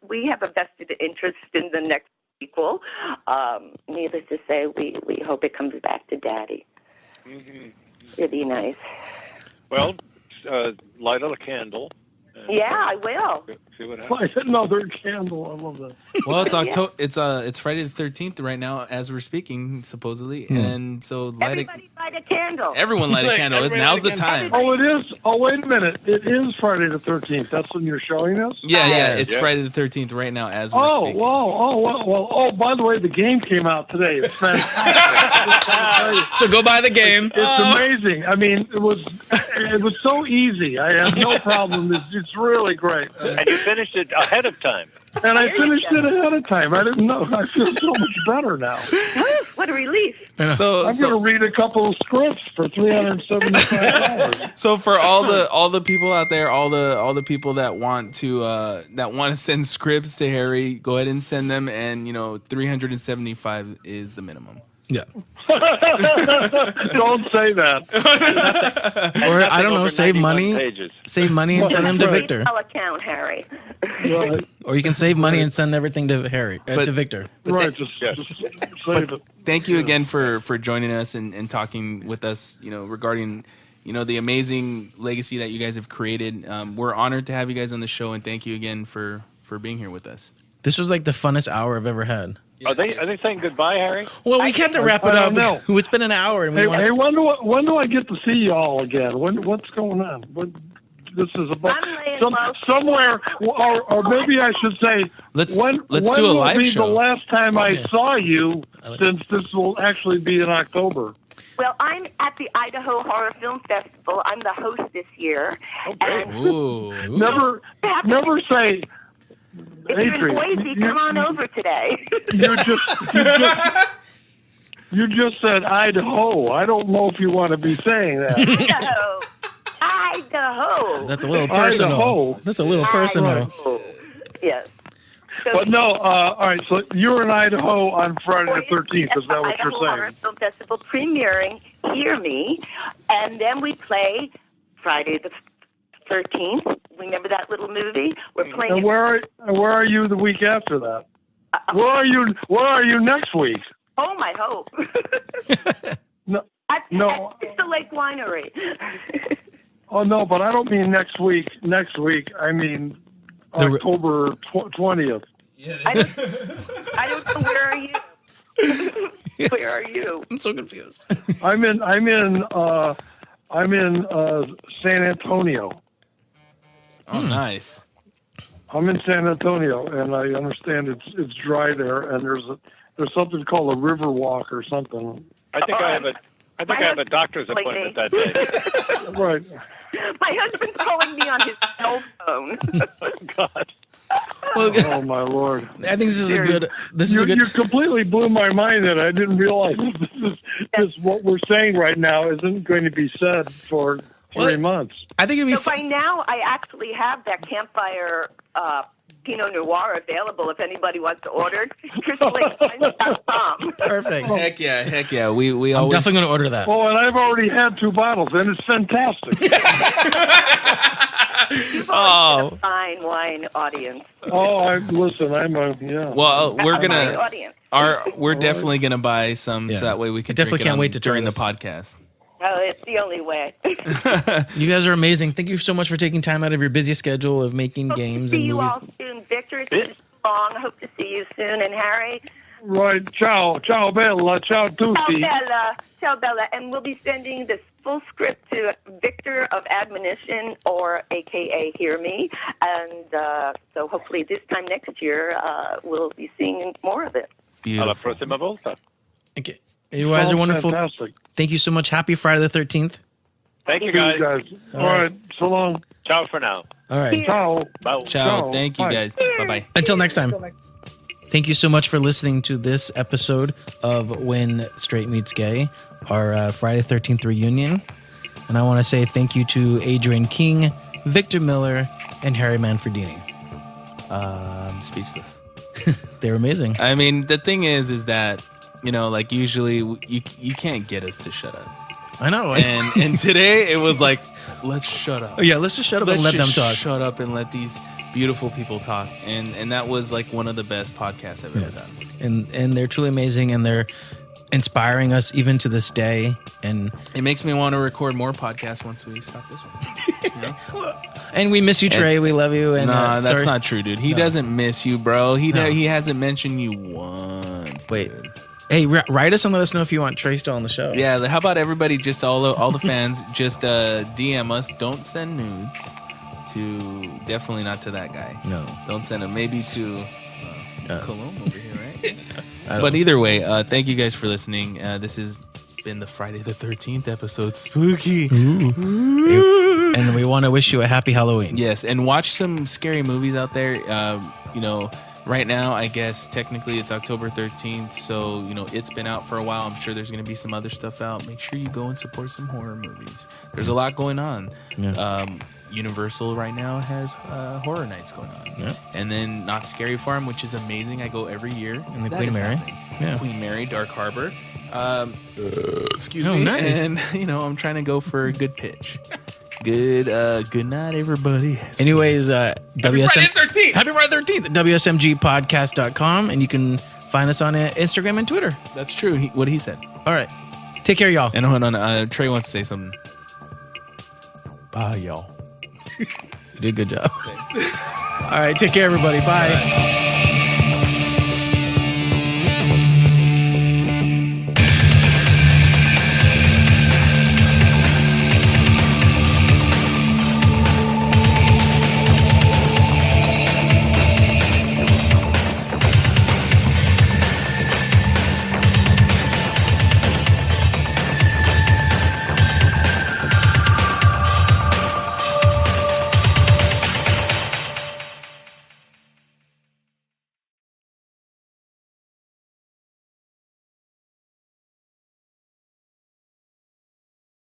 we have a vested interest in the next sequel. Needless to say, we hope it comes back to Daddy. Mm-hmm. It'd be nice. Well, light a candle. Yeah, I will. See what happens. Light another candle. I love that. Well, it's October. It's Friday the 13th right now as we're speaking, supposedly, and so everybody light a candle. Everyone light a candle. Now's the time. Oh, it is. Oh, wait a minute. It is Friday the 13th. That's when you're showing us? Yeah. It's Friday the 13th right now as we're speaking. Oh, by the way, the game came out today. It's fantastic. So go buy the game. It's amazing. I mean, it was so easy. I had no problem. It's really great. And you finished it ahead of time. And I finished it ahead of time. I didn't know. I feel so much better now. What a relief. So I'm going to read a couple of scripts for $375. So for all the people out there, all the people that want to send scripts to Harry, go ahead and send them, and $375 is the minimum. Yeah. Don't say that. Or I don't know, save money and send them to Victor. Account, Harry. Right. Or you can save money and send everything to to Victor. Right, just save it. Thank you again for joining us and talking with us, regarding the amazing legacy that you guys have created. We're honored to have you guys on the show, and thank you again for being here with us. This was like the funnest hour I've ever had. Are they saying goodbye, Harry? Well, we have to wrap it up. It's been an hour. And hey, when do I get to see you all again? What's going on? This is about I'm laying low. somewhere, or maybe I should say, Let's when do a will live be show. the last time I saw you, I like- since this will actually be in October. Well, I'm at the Idaho Horror Film Festival. I'm the host this year. And Ooh. Never say, if you're in Adrienne, Boise, come on over today. you just said Idaho. I don't know if you want to be saying that. Idaho. That's a little personal. Idaho. That's a little personal. Idaho. Yes. So But no, all right, so you're in Idaho on Friday the 13th. Is that what Idaho you're Horror saying? Film Festival premiering Hear Me, and then we play Friday the 13th. Remember that little movie? We're playing And where are you the week after that? Where are you next week? Oh, my hope. No, It's the Lake Winery. oh no, but I don't mean next week. Next week, I mean October 20th. I don't know. Where are you? Where are you? I'm so confused. I'm in San Antonio. Oh, nice. I'm in San Antonio, and I understand it's dry there, and there's something called a river walk or something. I think I have a doctor's appointment that day. Right. My husband's calling me on his cell phone. Oh, God. Well, Oh my Lord! I think this is a good. You completely blew my mind that I didn't realize this what we're saying right now isn't going to be said for 3 months. I think it'd be So by now, I actually have that campfire Pinot Noir available if anybody wants to order it. CrystalLakeWines.com. perfect. Heck yeah. We I'm always definitely going to order that. Oh, and I've already had 2 bottles, and it's fantastic. You've always been a fine wine audience. Listen, yeah. Well, we're A fine gonna audience. we're definitely gonna buy some Yeah. so that way we can definitely drink it can't on wait to try during the this. podcast. Oh, it's the only way. You guys are amazing. Thank you so much for taking time out of your busy schedule of making Hope games to see and you movies. all soon, Victor. It's been so long. I hope to see you soon. And Harry, Right. Ciao, bella, ciao ciao tutti. Bella, ciao Bella, and we'll be sending this full script to Victor of Admonition, or AKA Hear Me, and so hopefully this time next year we'll be seeing more of it. A la Beautiful. próxima volta. Okay. You guys are wonderful. Fantastic. Thank you so much. Happy Friday the 13th. Thank you, See guys. you guys. All right. So long. Ciao for now. All right. Ciao. Bye. Ciao. Ciao. Thank you Bye. guys. Bye bye. Until next time. Thank you so much for listening to this episode of When Straight Meets Gay, our Friday the 13th reunion. And I want to say thank you to Adrienne King, Victor Miller, and Harry Manfredini. I'm speechless. They're amazing. I mean, the thing is that like usually you can't get us to shut up, I know. and today it was like, let's shut up. Oh, yeah, let's just shut up and let them just talk. Shut up and let these beautiful people talk, and that was like one of the best podcasts I've ever done. And they're truly amazing, and they're inspiring us even to this day. And It makes me want to record more podcasts once we stop this one. and we miss you, Trey. We love you. And Nah, that's sorry- not true, dude. He doesn't miss you, bro. He hasn't mentioned you once. Wait. dude. Hey, write us and let us know if you want Trey still on the show. Yeah, how about everybody, just all the fans, just DM us. Don't send nudes to, definitely not to that guy. No. Don't send them. Maybe to Cologne over here, right? don't But know. either way, thank you guys for listening. This has been the Friday the 13th episode. Spooky. And we want to wish you a happy Halloween. Yes, and watch some scary movies out there. Right now, I guess technically it's October 13th, so it's been out for a while. I'm sure there's going to be some other stuff out. Make sure you go and support some horror movies. There's a lot going on. Yeah. Universal right now has horror nights going on, Yeah. and then Not Scary Farm, which is amazing. I go every year. And the That Queen is Mary. happening. Yeah. Queen Mary, Dark Harbor. Excuse Oh, me. nice. And I'm trying to go for a good pitch. Good night, everybody. Anyways, Happy Friday the 13th. Happy Friday the 13th. WSMGpodcast.com. And you can find us on Instagram and Twitter. That's true. What he said. All right. Take care, y'all. And hold on, Trey wants to say something. Bye, y'all. You did a good job. All right. Take care, everybody. Bye.